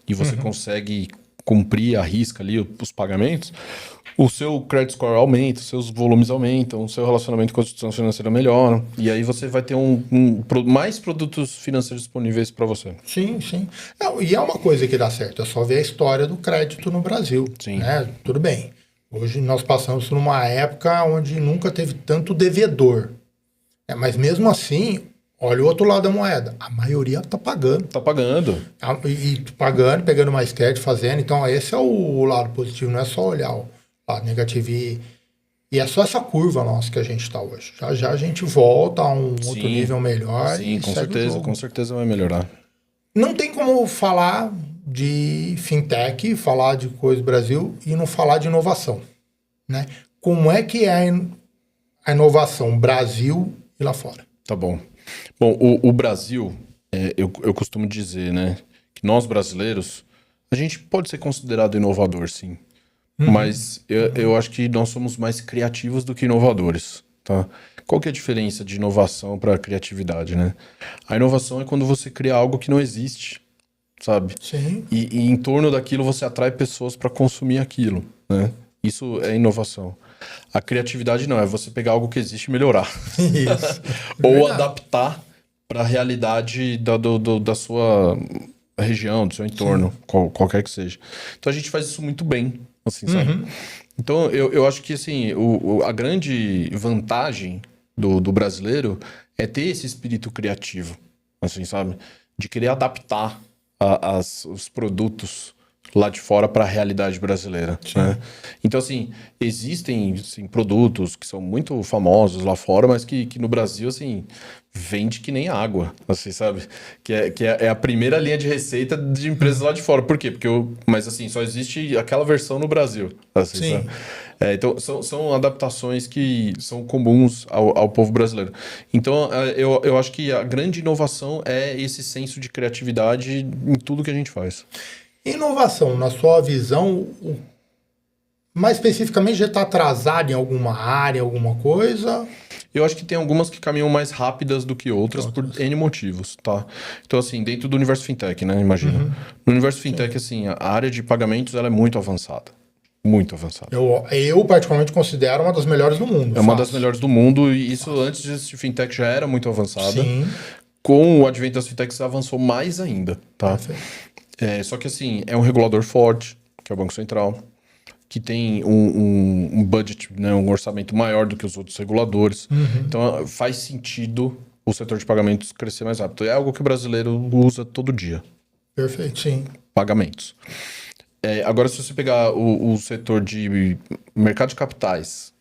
e você consegue cumprir a risca ali os pagamentos, o seu credit score aumenta, os seus volumes aumentam, o seu relacionamento com a instituição financeira melhora, e aí você vai ter mais produtos financeiros disponíveis para você.
Sim. E é uma coisa que dá certo, é só ver a história do crédito no Brasil. Né? Tudo bem. Hoje nós passamos por uma época onde nunca teve tanto devedor. Mas mesmo assim, olha o outro lado da moeda. A maioria está pagando.
Está pagando.
E pagando, pegando mais crédito, fazendo. Então esse é o lado positivo, não é só olhar o lado negativo. E é só essa curva nossa que a gente está hoje. Já a gente volta a um outro nível melhor.
Sim, com certeza vai melhorar.
Não tem como falar de fintech, falar de coisa do Brasil e não falar de inovação. Né? Como é que é a inovação Brasil e lá fora?
Tá bom. Bom, o Brasil, eu costumo dizer, né, que nós brasileiros, a gente pode ser considerado inovador, sim. Mas eu acho que nós somos mais criativos do que inovadores, tá? qual que é a diferença de inovação para criatividade, né? A inovação é quando você cria algo que não existe, sabe?
Sim.
E em torno daquilo você atrai pessoas para consumir aquilo, né? Isso é inovação. A criatividade não, é você pegar algo que existe e melhorar.
Isso.
Ou
Verdade.
adaptar para a realidade da sua região, do seu entorno, qualquer que seja. Então a gente faz isso muito bem, assim, sabe? Então eu acho que assim, a grande vantagem do brasileiro é ter esse espírito criativo, assim, sabe? De querer adaptar os produtos lá de fora para a realidade brasileira, né? Então, assim, existem assim, produtos que são muito famosos lá fora, mas que no Brasil, assim, vende que nem água, assim, sabe? Que é a primeira linha de receita de empresas lá de fora. Por quê? Mas, assim, só existe aquela versão no Brasil, assim,
Sim.
sabe? Então, são adaptações que são comuns ao povo brasileiro. Então, eu acho que a grande inovação é esse senso de criatividade em tudo que a gente faz.
Inovação, na sua visão, mais especificamente, já está atrasado em alguma área, alguma coisa?
Eu acho que tem algumas que caminham mais rápidas do que outras por N motivos, tá? Então, assim, dentro do universo fintech, né? Imagina. No universo fintech, assim, a área de pagamentos, ela é muito avançada. Muito avançada.
Eu particularmente considero uma das melhores do mundo.
É uma das melhores do mundo e isso antes de existir fintech já era muito avançada.
Sim.
Com o advento das fintechs avançou mais ainda, tá? Só que, assim, é um regulador forte, que é o Banco Central, que tem um budget, né, um orçamento maior do que os outros reguladores. Então, faz sentido o setor de pagamentos crescer mais rápido. É algo que o brasileiro usa todo dia.
Perfeito, sim.
Pagamentos. Agora, se você pegar o setor de mercado de capitais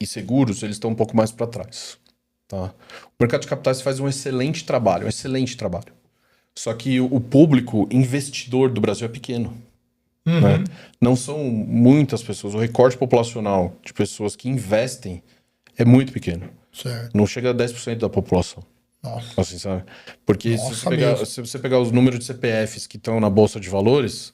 e seguros, eles estão um pouco mais para trás. Tá? O mercado de capitais faz um excelente trabalho. Só que o público investidor do Brasil é pequeno. Né? Não são muitas pessoas. O recorte populacional de pessoas que investem é muito pequeno.
Certo.
Não chega a 10% da população.
Nossa.
Assim, sabe? Porque
Nossa,
se você pegar os números de CPFs que estão na Bolsa de Valores,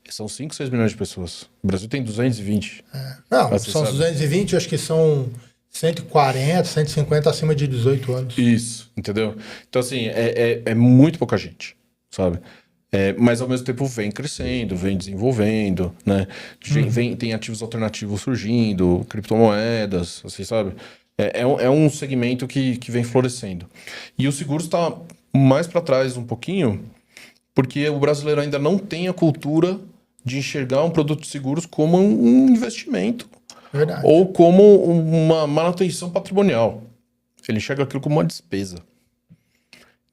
são 5, 6 milhões de pessoas. O Brasil tem 220.
Não,
Assim,
são
sabe?
220, acho que são 140, 150 acima de 18 anos.
Isso, entendeu? Então, assim, é muito pouca gente, sabe? Mas, ao mesmo tempo, vem crescendo, vem desenvolvendo, né? Tem ativos alternativos surgindo, criptomoedas, assim, sabe? É um segmento que vem florescendo. E o seguro está mais para trás um pouquinho, porque o brasileiro ainda não tem a cultura de enxergar um produto de seguros como um investimento.
Verdade.
Ou como uma manutenção patrimonial. Ele enxerga aquilo como uma despesa.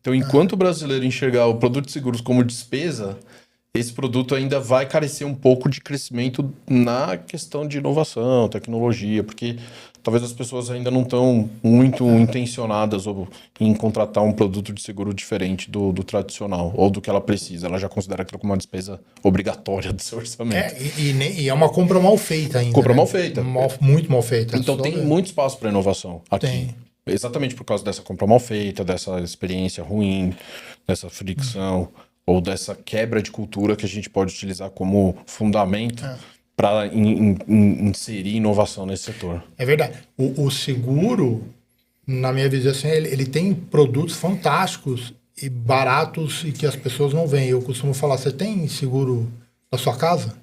Então, enquanto o brasileiro enxergar o produto de seguros como despesa, esse produto ainda vai carecer um pouco de crescimento na questão de inovação, tecnologia, porque talvez as pessoas ainda não estão muito intencionadas em contratar um produto de seguro diferente do tradicional, ou do que ela precisa. Ela já considera aquilo como uma despesa obrigatória do seu orçamento.
E é uma compra mal feita ainda.
Compra
né?
mal feita.
Muito mal feita.
Então tem muito espaço para inovação aqui.
Tem.
Exatamente por causa dessa compra mal feita, dessa experiência ruim, dessa fricção, ou dessa quebra de cultura que a gente pode utilizar como fundamento para inserir inovação nesse setor.
É verdade. O seguro, na minha visão, assim, ele tem produtos fantásticos e baratos e que as pessoas não veem. Eu costumo falar, você tem seguro na sua casa?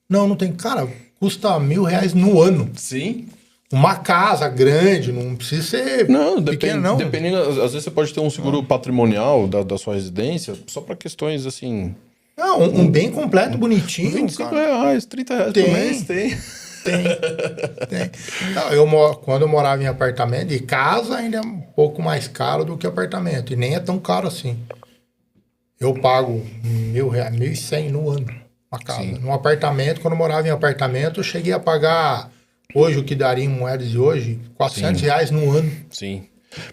Não tem. Cara, custa R$1.000 no ano.
Sim.
Uma casa grande, não precisa ser pequena, não.
Dependendo, às vezes você pode ter um seguro patrimonial da sua residência, só para questões assim...
Não, um bem completo, bonitinho.
R$25, R$30 por mês tem.
Tem. Não, quando eu morava em apartamento, e casa ainda é um pouco mais caro do que apartamento. E nem é tão caro assim. Eu pago R$1.000, 1.100 no ano. Uma casa.
Sim.
Num apartamento, quando eu morava em apartamento, eu cheguei a pagar, hoje, o que daria em moedas de hoje, R$400 no ano.
Sim.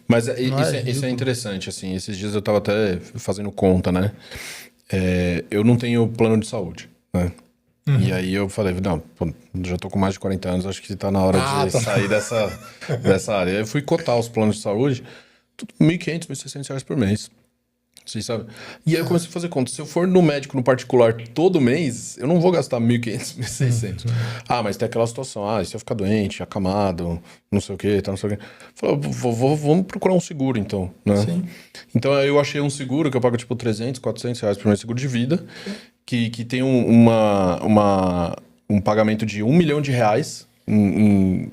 Mas isso é interessante, assim. Esses dias eu tava até fazendo conta, né? Eu não tenho plano de saúde, né? E aí eu falei, não, pô, já tô com mais de 40 anos, acho que tá na hora de sair dessa área. Aí eu fui cotar os planos de saúde, tudo R$1.500, R$1.600 por mês. Você sabe? E aí eu comecei a fazer conta. Se eu for no médico no particular todo mês, eu não vou gastar 1.500, 1.600. Mas tem aquela situação. E se eu ficar doente, acamado, não sei o quê, tá, não sei o quê. Falei, vamos procurar um seguro, então, né?
Sim.
Então eu achei um seguro que eu pago tipo 300, 400 reais por mês, seguro de vida, que tem um pagamento de 1 milhão de reais em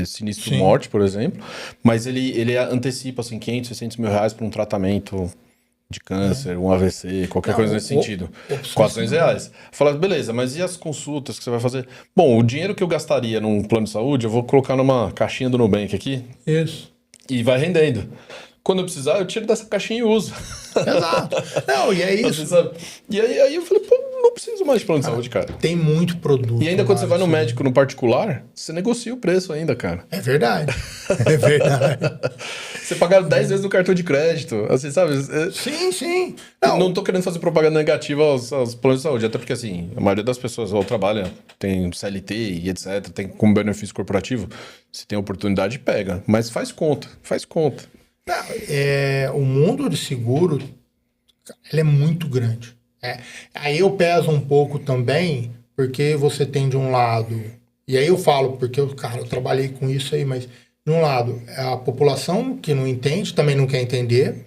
sinistro morte, por exemplo, mas ele antecipa assim 500, 600 mil reais para um tratamento de câncer, um AVC, qualquer coisa nesse sentido. 400 reais. Fala, beleza, mas e as consultas que você vai fazer? Bom, o dinheiro que eu gastaria num plano de saúde, eu vou colocar numa caixinha do Nubank aqui.
Isso.
E vai rendendo. Quando eu precisar, eu tiro dessa caixinha e uso.
Exato. Não, e é isso.
Sabe? E aí eu falei, pô, não preciso mais de plano de saúde, cara.
Tem muito produto.
E ainda quando você vai no médico no particular, você negocia o preço ainda, cara.
É verdade. É verdade.
Você paga 10 vezes no cartão de crédito, assim, sabe?
Sim.
Não tô querendo fazer propaganda negativa aos planos de saúde, até porque, assim, a maioria das pessoas ou trabalha, tem CLT e etc, tem como benefício corporativo, se tem oportunidade, pega. Mas faz conta.
Não, o mundo de seguro, ele é muito grande. Aí eu peso um pouco também, porque você tem de um lado, e aí eu falo, porque eu trabalhei com isso aí, mas de um lado, a população que não entende, também não quer entender,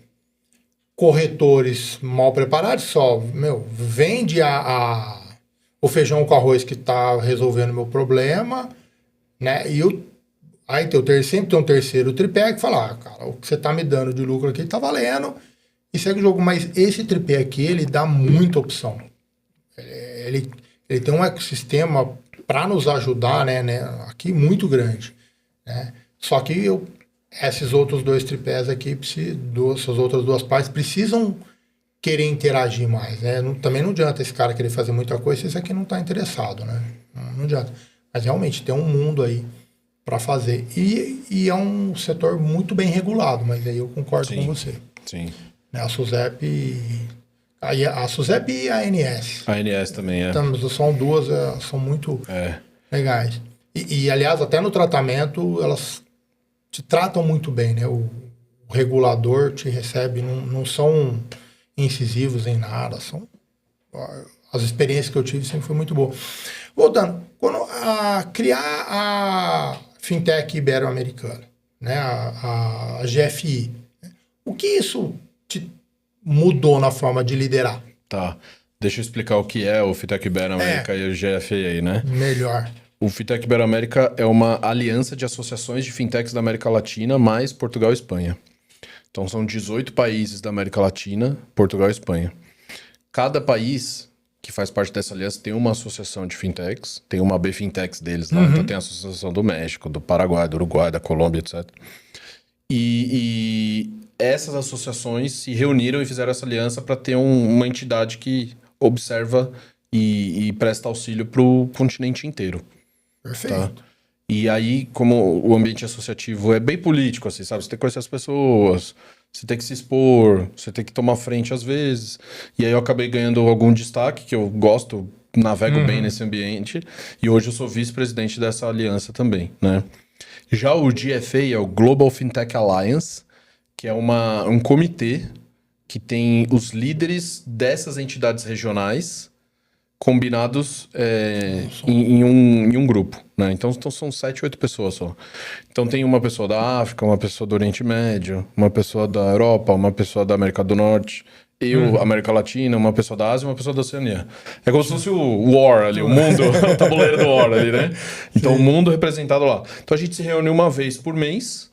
corretores mal preparados, vende o feijão com arroz que está resolvendo o meu problema, né? E aí sempre tem um terceiro tripé que fala, cara, o que você tá me dando de lucro aqui tá valendo, e segue o jogo. Mas esse tripé aqui, ele dá muita opção. Ele tem um ecossistema para nos ajudar, né, aqui muito grande, né? Só que esses outros dois tripés aqui, essas outras duas partes precisam querer interagir mais, né? Também não adianta esse cara querer fazer muita coisa se esse aqui não tá interessado, né? Não adianta. Mas realmente tem um mundo aí para fazer. E é um setor muito bem regulado, mas aí eu concordo com você.
Sim.
A SUSEP e a ANS.
A ANS também,
Então, são duas, são muito legais. E, aliás, até no tratamento, elas te tratam muito bem, né? O regulador te recebe, não são incisivos em nada, as experiências que eu tive sempre foi muito boa. Voltando, quando criar a Fintech Ibero-Americana, né, a GFI, o que isso te mudou na forma de liderar?
Tá, deixa eu explicar o que é o Fintech Ibero-América e o GFI aí, né?
Melhor.
O Fintech Ibero-América é uma aliança de associações de fintechs da América Latina, mais Portugal e Espanha. Então são 18 países da América Latina, Portugal e Espanha. Cada país que faz parte dessa aliança tem uma associação de fintechs, tem uma B-Fintechs deles lá, então tem a associação do México, do Paraguai, do Uruguai, da Colômbia, etc. E essas associações se reuniram e fizeram essa aliança para ter uma entidade que observa e presta auxílio para o continente inteiro.
Perfeito.
Tá? E aí, como o ambiente associativo é bem político, assim, sabe? Você tem que conhecer as pessoas, você tem que se expor, você tem que tomar frente às vezes. E aí eu acabei ganhando algum destaque, que eu gosto, navego bem nesse ambiente. E hoje eu sou vice-presidente dessa aliança também, né? Já o GFA é o Global Fintech Alliance, que é um comitê que tem os líderes dessas entidades regionais combinados em um grupo, né? Então são 7, 8 pessoas só. Então tem uma pessoa da África, uma pessoa do Oriente Médio, uma pessoa da Europa, uma pessoa da América do Norte, América Latina, uma pessoa da Ásia e uma pessoa da Oceania. É como se fosse o War ali, o mundo, o tabuleiro do War ali, né? Então o mundo representado lá. Então a gente se reúne uma vez por mês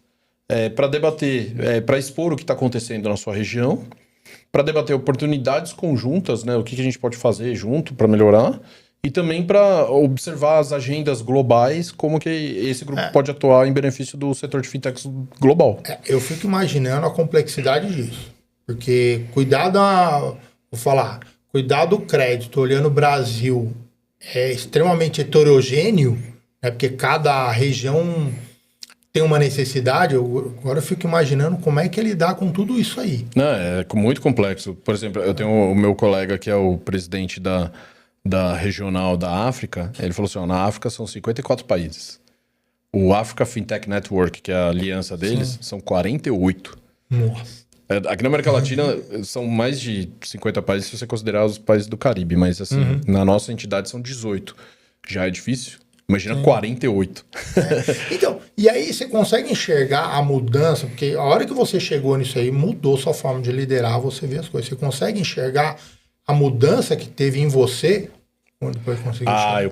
para debater, para expor o que está acontecendo na sua região, para debater oportunidades conjuntas, né? O que a gente pode fazer junto para melhorar, e também para observar as agendas globais, como que esse grupo pode atuar em benefício do setor de fintechs global.
Eu fico imaginando a complexidade disso. Porque cuidar do crédito, olhando o Brasil, é extremamente heterogêneo, né? Porque cada região tem uma necessidade. Agora eu fico imaginando como é que ele lidar com tudo isso aí.
Não, é muito complexo. Por exemplo, eu tenho o meu colega que é o presidente da regional da África. Ele falou assim, na África são 54 países. O Africa Fintech Network, que é a aliança deles, são 48.
Nossa.
Aqui na América Latina são mais de 50 países se você considerar os países do Caribe, mas assim, na nossa entidade são 18. Já é difícil. Imagina 48.
Então, e aí você consegue enxergar a mudança, porque a hora que você chegou nisso aí, mudou sua forma de liderar, você vê as coisas. Você consegue enxergar a mudança que teve em você? Ou depois conseguiu enxergar?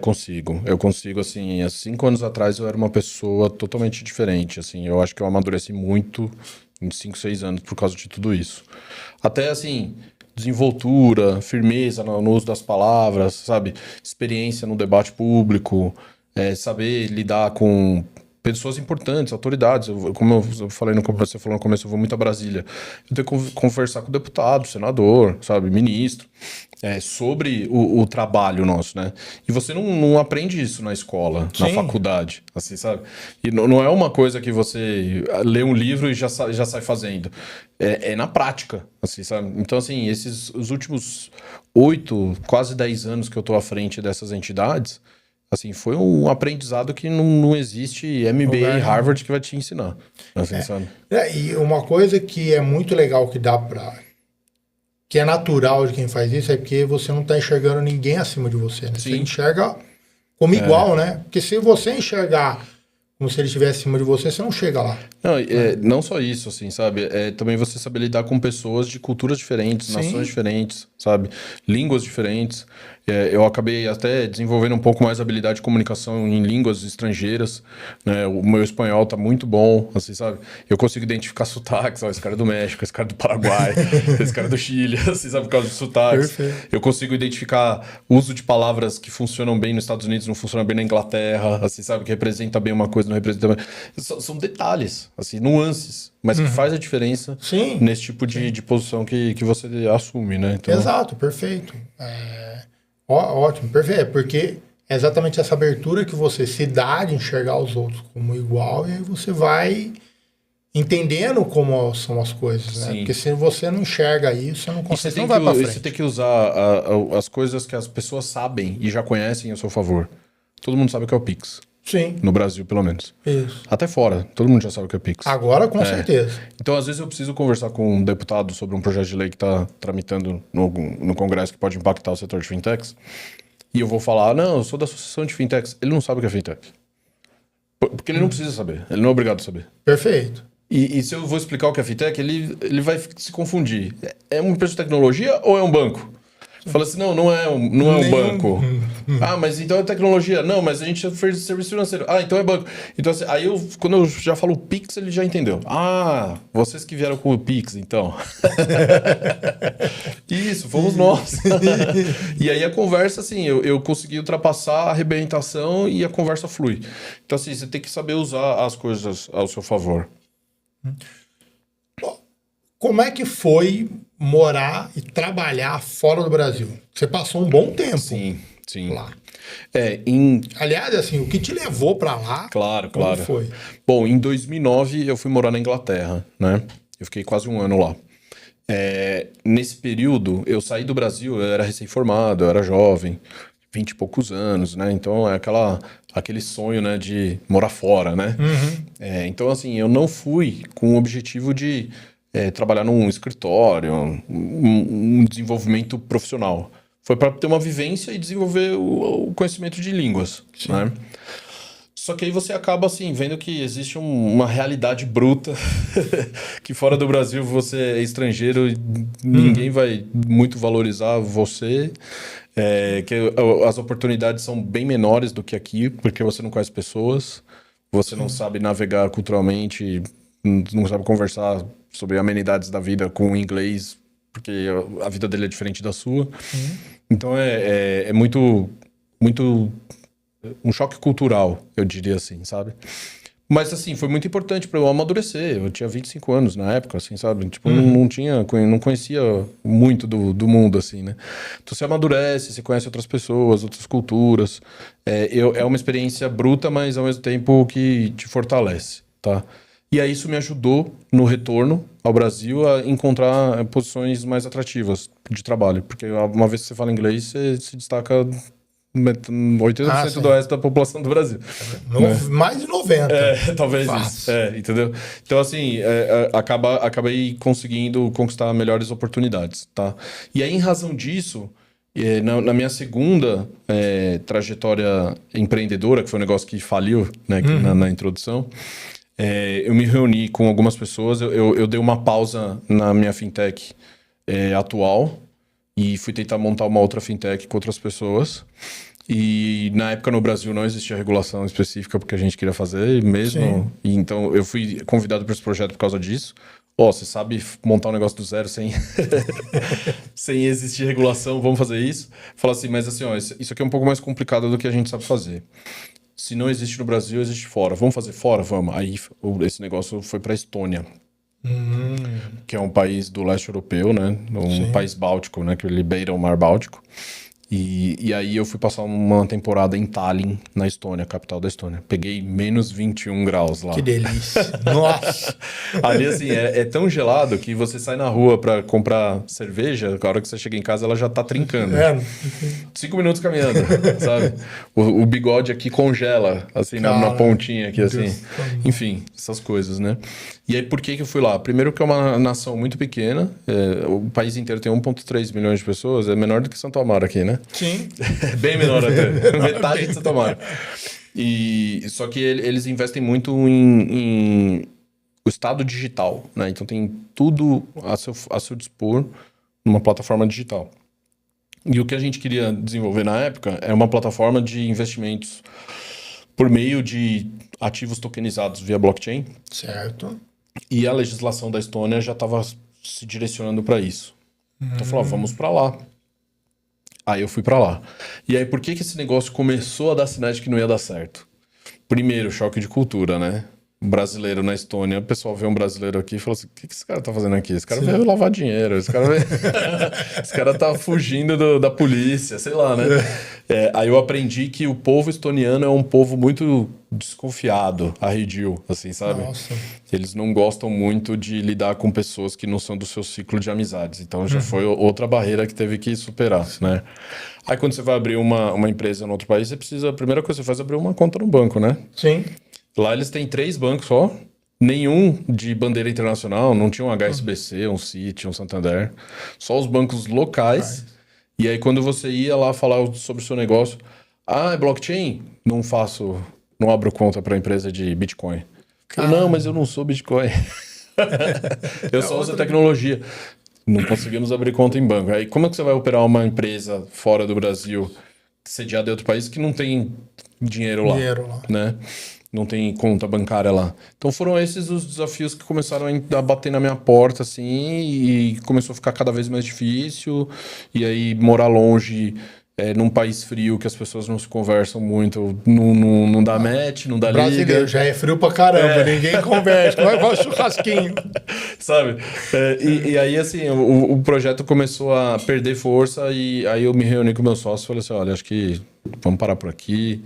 Eu consigo, assim, há 5 anos atrás eu era uma pessoa totalmente diferente, assim, eu acho que eu amadureci muito em 5, 6 anos por causa de tudo isso. Até, assim, desenvoltura, firmeza no uso das palavras, sabe? Experiência no debate público, saber lidar com pessoas importantes, autoridades. Como eu falei no começo, você falou no começo, eu vou muito a Brasília. Eu tenho que conversar com deputado, senador, sabe, ministro, sobre o trabalho nosso, né? E você não aprende isso na escola, na
Sim.
faculdade, assim, sabe? E não é uma coisa que você lê um livro e já sai fazendo. É na prática, assim, sabe? Então, assim, os últimos 8, quase 10 anos que eu tô à frente dessas entidades, assim, foi um aprendizado que não existe MBA em Harvard que vai te ensinar. Assim, sabe?
E uma coisa que é muito legal que é natural de quem faz isso é porque você não está enxergando ninguém acima de você, né? Você
Sim.
enxerga como igual, né? Porque se você enxergar como se ele estivesse acima de você, você não chega lá.
Não só isso, assim, sabe? Também você saber lidar com pessoas de culturas diferentes,
Sim.
nações diferentes, sabe? Línguas diferentes. Eu acabei até desenvolvendo um pouco mais habilidade de comunicação em línguas estrangeiras, né? O meu espanhol tá muito bom, assim, sabe? Eu consigo identificar sotaques, ó, esse cara é do México, esse cara é do Paraguai, esse cara é do Chile, assim, sabe? Por causa de sotaques.
Perfeito.
Eu consigo identificar uso de palavras que funcionam bem nos Estados Unidos, não funcionam bem na Inglaterra, assim, sabe? Que representa bem uma coisa, não representa bem... São detalhes, assim, nuances, mas que faz a diferença
Sim.
nesse tipo de posição que você assume, né? Então...
Exato, perfeito. Ótimo, perfeito. Porque é exatamente essa abertura que você se dá de enxergar os outros como igual, e aí você vai entendendo como são as coisas, né?
Sim.
Porque se você não enxerga isso, você não
E
consegue, você não vai pra frente.
você tem que usar as coisas que as pessoas sabem e já conhecem a seu favor. Todo mundo sabe o que é o Pix.
Sim,
No Brasil, pelo menos.
isso.
Até fora, todo mundo já sabe o que é Pix.
Agora, com certeza.
Então, às vezes, eu preciso conversar com um deputado sobre um projeto de lei que está tramitando no Congresso que pode impactar o setor de fintechs. E eu vou falar, não, eu sou da Associação de Fintechs. Ele não sabe o que é fintech. Porque ele não precisa saber. Ele não é obrigado a saber.
Perfeito.
E se eu vou explicar o que é fintech, ele vai se confundir. É uma empresa de tecnologia ou é um banco? Fala assim, não é um banco. Ah, mas então é tecnologia. Não, mas a gente fez serviço financeiro. Ah, então é banco. Então, assim, aí quando eu já falo Pix, ele já entendeu. Ah, vocês que vieram com o Pix, então. Isso, fomos nós. E aí a conversa, assim, eu consegui ultrapassar a arrebentação e a conversa flui. Então, assim, você tem que saber usar as coisas ao seu favor.
Como é que foi morar e trabalhar fora do Brasil? Você passou um bom tempo
Sim.
lá.
Em
Aliás, assim, o que te levou para lá?
Claro.
Como foi?
Bom, em 2009 eu fui morar na Inglaterra, né? Eu fiquei quase 1 ano lá. Nesse período, eu saí do Brasil, eu era recém-formado, eu era jovem, 20 e poucos anos, né? Então é aquele sonho, né, de morar fora, né? Então, assim, eu não fui com o objetivo de trabalhar num escritório, um desenvolvimento profissional. Foi para ter uma vivência e desenvolver o conhecimento de línguas, né? Só que aí você acaba, assim, vendo que existe uma realidade bruta, que fora do Brasil você é estrangeiro e ninguém vai muito valorizar você, que as oportunidades são bem menores do que aqui, porque você não conhece pessoas, você não sabe navegar culturalmente, não sabe conversar sobre amenidades da vida com o inglês, porque a vida dele é diferente da sua. Então é muito um choque cultural, eu diria assim, sabe? Mas, assim, foi muito importante para eu amadurecer. Eu tinha 25 anos na época, assim, sabe? Tipo, não conhecia muito do mundo, assim, né? Então, você amadurece, você conhece outras pessoas, outras culturas. É uma experiência bruta, mas, ao mesmo tempo, que te fortalece, tá? E aí isso me ajudou, no retorno ao Brasil, a encontrar posições mais atrativas de trabalho. Porque uma vez que você fala inglês, você se destaca 80% do resto da população do Brasil.
Mais de 90%.
Talvez isso. Entendeu? Então, assim, acabei conseguindo conquistar melhores oportunidades, tá? E aí, em razão disso, na minha segunda trajetória empreendedora, que foi um negócio que faliu, né, na introdução, eu me reuni com algumas pessoas, eu dei uma pausa na minha fintech atual e fui tentar montar uma outra fintech com outras pessoas. E na época no Brasil não existia regulação específica porque a gente queria fazer mesmo. E então eu fui convidado para esse projeto por causa disso. Você sabe montar um negócio do zero sem existir regulação, vamos fazer isso? Fala assim, mas assim, isso aqui é um pouco mais complicado do que a gente sabe fazer. Se não existe no Brasil, existe fora. Vamos fazer fora? Vamos. Aí esse negócio foi para a Estônia. Que é um país do leste europeu, né? Um país báltico, né? Que ele beira o mar Báltico. E aí eu fui passar uma temporada em Tallinn, na Estônia, capital da Estônia. Peguei menos 21 graus lá.
Que delícia. Nossa!
Ali, assim, é tão gelado que você sai na rua pra comprar cerveja, a hora que você chega em casa, ela já tá trincando. 5 minutos caminhando, sabe? O bigode aqui congela, assim, na pontinha aqui, assim. Enfim, essas coisas, né? E aí, por que eu fui lá? Primeiro que é uma nação muito pequena, o país inteiro tem 1,3 milhões de pessoas, é menor do que Santo Amaro aqui, né?
Sim.
Bem menor até, metade de Santo Amaro. Só que eles investem muito em o estado digital, né? Então tem tudo a seu dispor numa plataforma digital. E o que a gente queria desenvolver na época é uma plataforma de investimentos por meio de ativos tokenizados via blockchain.
Certo.
E a legislação da Estônia já estava se direcionando para isso. Então falou, vamos para lá. Aí eu fui para lá. E aí por que esse negócio começou a dar sinais de que não ia dar certo? Primeiro, choque de cultura, né? Brasileiro na Estônia, o pessoal vê um brasileiro aqui e fala assim, o que esse cara tá fazendo aqui? Esse cara veio lavar dinheiro, esse cara tá fugindo da polícia, sei lá, né? Aí eu aprendi que o povo estoniano é um povo muito desconfiado, arredio, assim, sabe?
Nossa.
Eles não gostam muito de lidar com pessoas que não são do seu ciclo de amizades. Então já foi outra barreira que teve que superar, né? Aí quando você vai abrir uma empresa em outro país, a primeira coisa que você faz é abrir uma conta no banco, né?
Sim.
Lá eles têm 3 bancos só, nenhum de bandeira internacional, não tinha um HSBC, um Citi, um Santander, só os bancos locais. E aí quando você ia lá falar sobre o seu negócio, é blockchain? Não abro conta para empresa de Bitcoin. Não, mas eu não sou Bitcoin. Eu só uso tecnologia. Não conseguimos abrir conta em banco. Aí como é que você vai operar uma empresa fora do Brasil, sediada em outro país, que não tem dinheiro lá. Né? Não tem conta bancária lá. Então foram esses os desafios que começaram a bater na minha porta, assim, e começou a ficar cada vez mais difícil. E aí morar longe, num país frio que as pessoas não se conversam muito, não dá match, não dá
brasileiro
liga.
Já é frio pra caramba, ninguém conversa, vai fazer churrasquinho.
Sabe? E aí, assim, o projeto começou a perder força e aí eu me reuni com meu sócio e falei assim, olha, acho que vamos parar por aqui.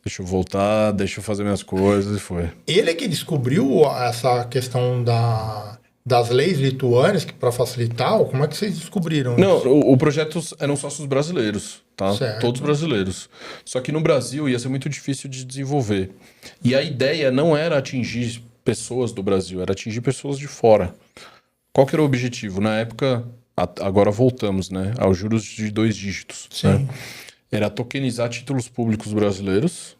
Deixa eu voltar, deixa eu fazer minhas coisas, e foi.
Ele é que descobriu essa questão das leis lituânicas para facilitar? Ou como é que vocês descobriram
Não,
isso?
o projeto eram sócios brasileiros, tá?
Certo.
Todos brasileiros. Só que no Brasil ia ser muito difícil de desenvolver. E a ideia não era atingir pessoas do Brasil, era atingir pessoas de fora. Qual que era o objetivo? Na época, agora voltamos, né? Aos juros de 2 dígitos.
Sim.
Né? Era tokenizar títulos públicos brasileiros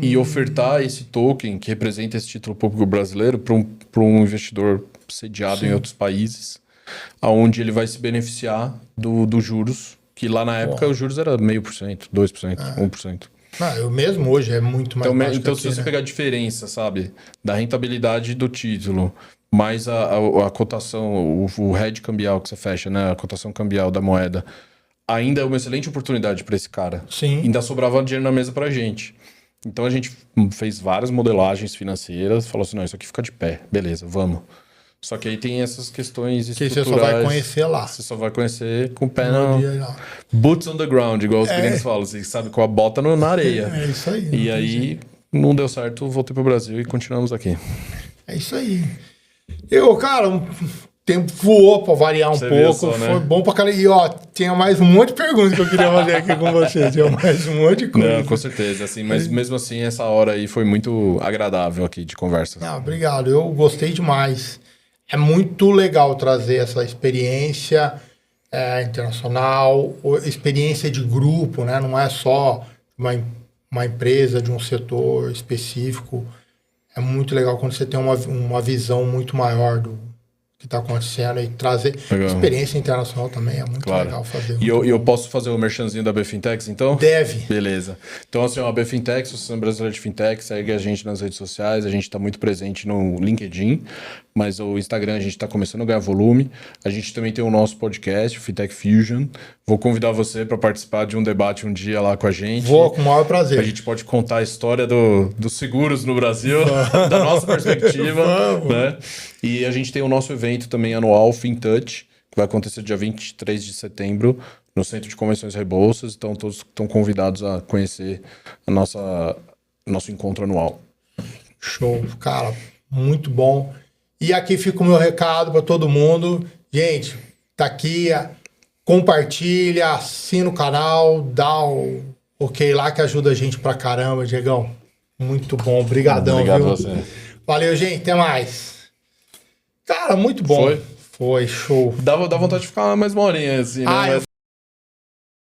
e ofertar esse token que representa esse título público brasileiro para um investidor sediado em outros países, aonde ele vai se beneficiar dos juros, que lá na época os juros era 0,5%, 2%, 1%.
Eu mesmo hoje é muito mais baixo
Então
que
se
aqui,
você
né?
pegar a diferença, sabe, da rentabilidade do título, mais a cotação, o hedge cambial que você fecha, né, a cotação cambial da moeda, ainda é uma excelente oportunidade para esse cara.
Sim.
Ainda sobrava dinheiro na mesa pra gente. Então a gente fez várias modelagens financeiras, falou assim, não, isso aqui fica de pé, beleza, vamos. Só que aí tem essas questões
Que
estruturais.
você só vai conhecer lá.
Você só vai conhecer com o pé
No
no...
dia lá.
Boots on the ground, igual os gringos falam, assim, sabe, com a bota na areia.
É isso aí.
E aí não deu certo, voltei pro Brasil e continuamos aqui.
É isso aí. Cara, tempo voou pra variar um
Você viu
pouco.
só, né?
Foi bom pra caralho. E ó, tinha mais um monte de perguntas que eu queria fazer aqui com você. Tinha mais um monte de coisa.
Não, com certeza, assim, mas mesmo assim, essa hora aí foi muito agradável aqui de conversa.
Não, obrigado. Eu gostei demais. É muito legal trazer essa experiência internacional, experiência de grupo, né? Não é só uma empresa de um setor específico. É muito legal quando você tem uma visão muito maior do que está acontecendo e trazer
Legal.
Experiência internacional também. É muito legal fazer.
E eu posso fazer o merchanzinho da BFintex, então?
Deve.
Beleza. Então, assim, a BFintex, Associação Brasileira de Fintech, segue a gente nas redes sociais, a gente está muito presente no LinkedIn, mas o Instagram a gente está começando a ganhar volume. A gente também tem o nosso podcast, o Fintech Fusion. Vou convidar você para participar de um debate um dia lá com a gente.
Vou, com o maior prazer.
A gente pode contar a história dos seguros no Brasil, da nossa perspectiva. Né? E a gente tem o nosso evento também anual, FinTouch, que vai acontecer dia 23 de setembro, no Centro de Convenções Rebouças. Então, todos estão convidados a conhecer nosso encontro anual.
Show, cara, muito bom. E aqui fica o meu recado para todo mundo. Gente, tá aqui, compartilha, assina o canal, dá o ok lá que ajuda a gente pra caramba, Diegão. Muito bom, obrigadão,
Obrigado
viu?
a você.
Valeu, gente, até mais. Cara, muito bom.
Foi?
Foi, show.
Dá vontade de ficar mais uma horinha, assim, né?
Ah,
Mas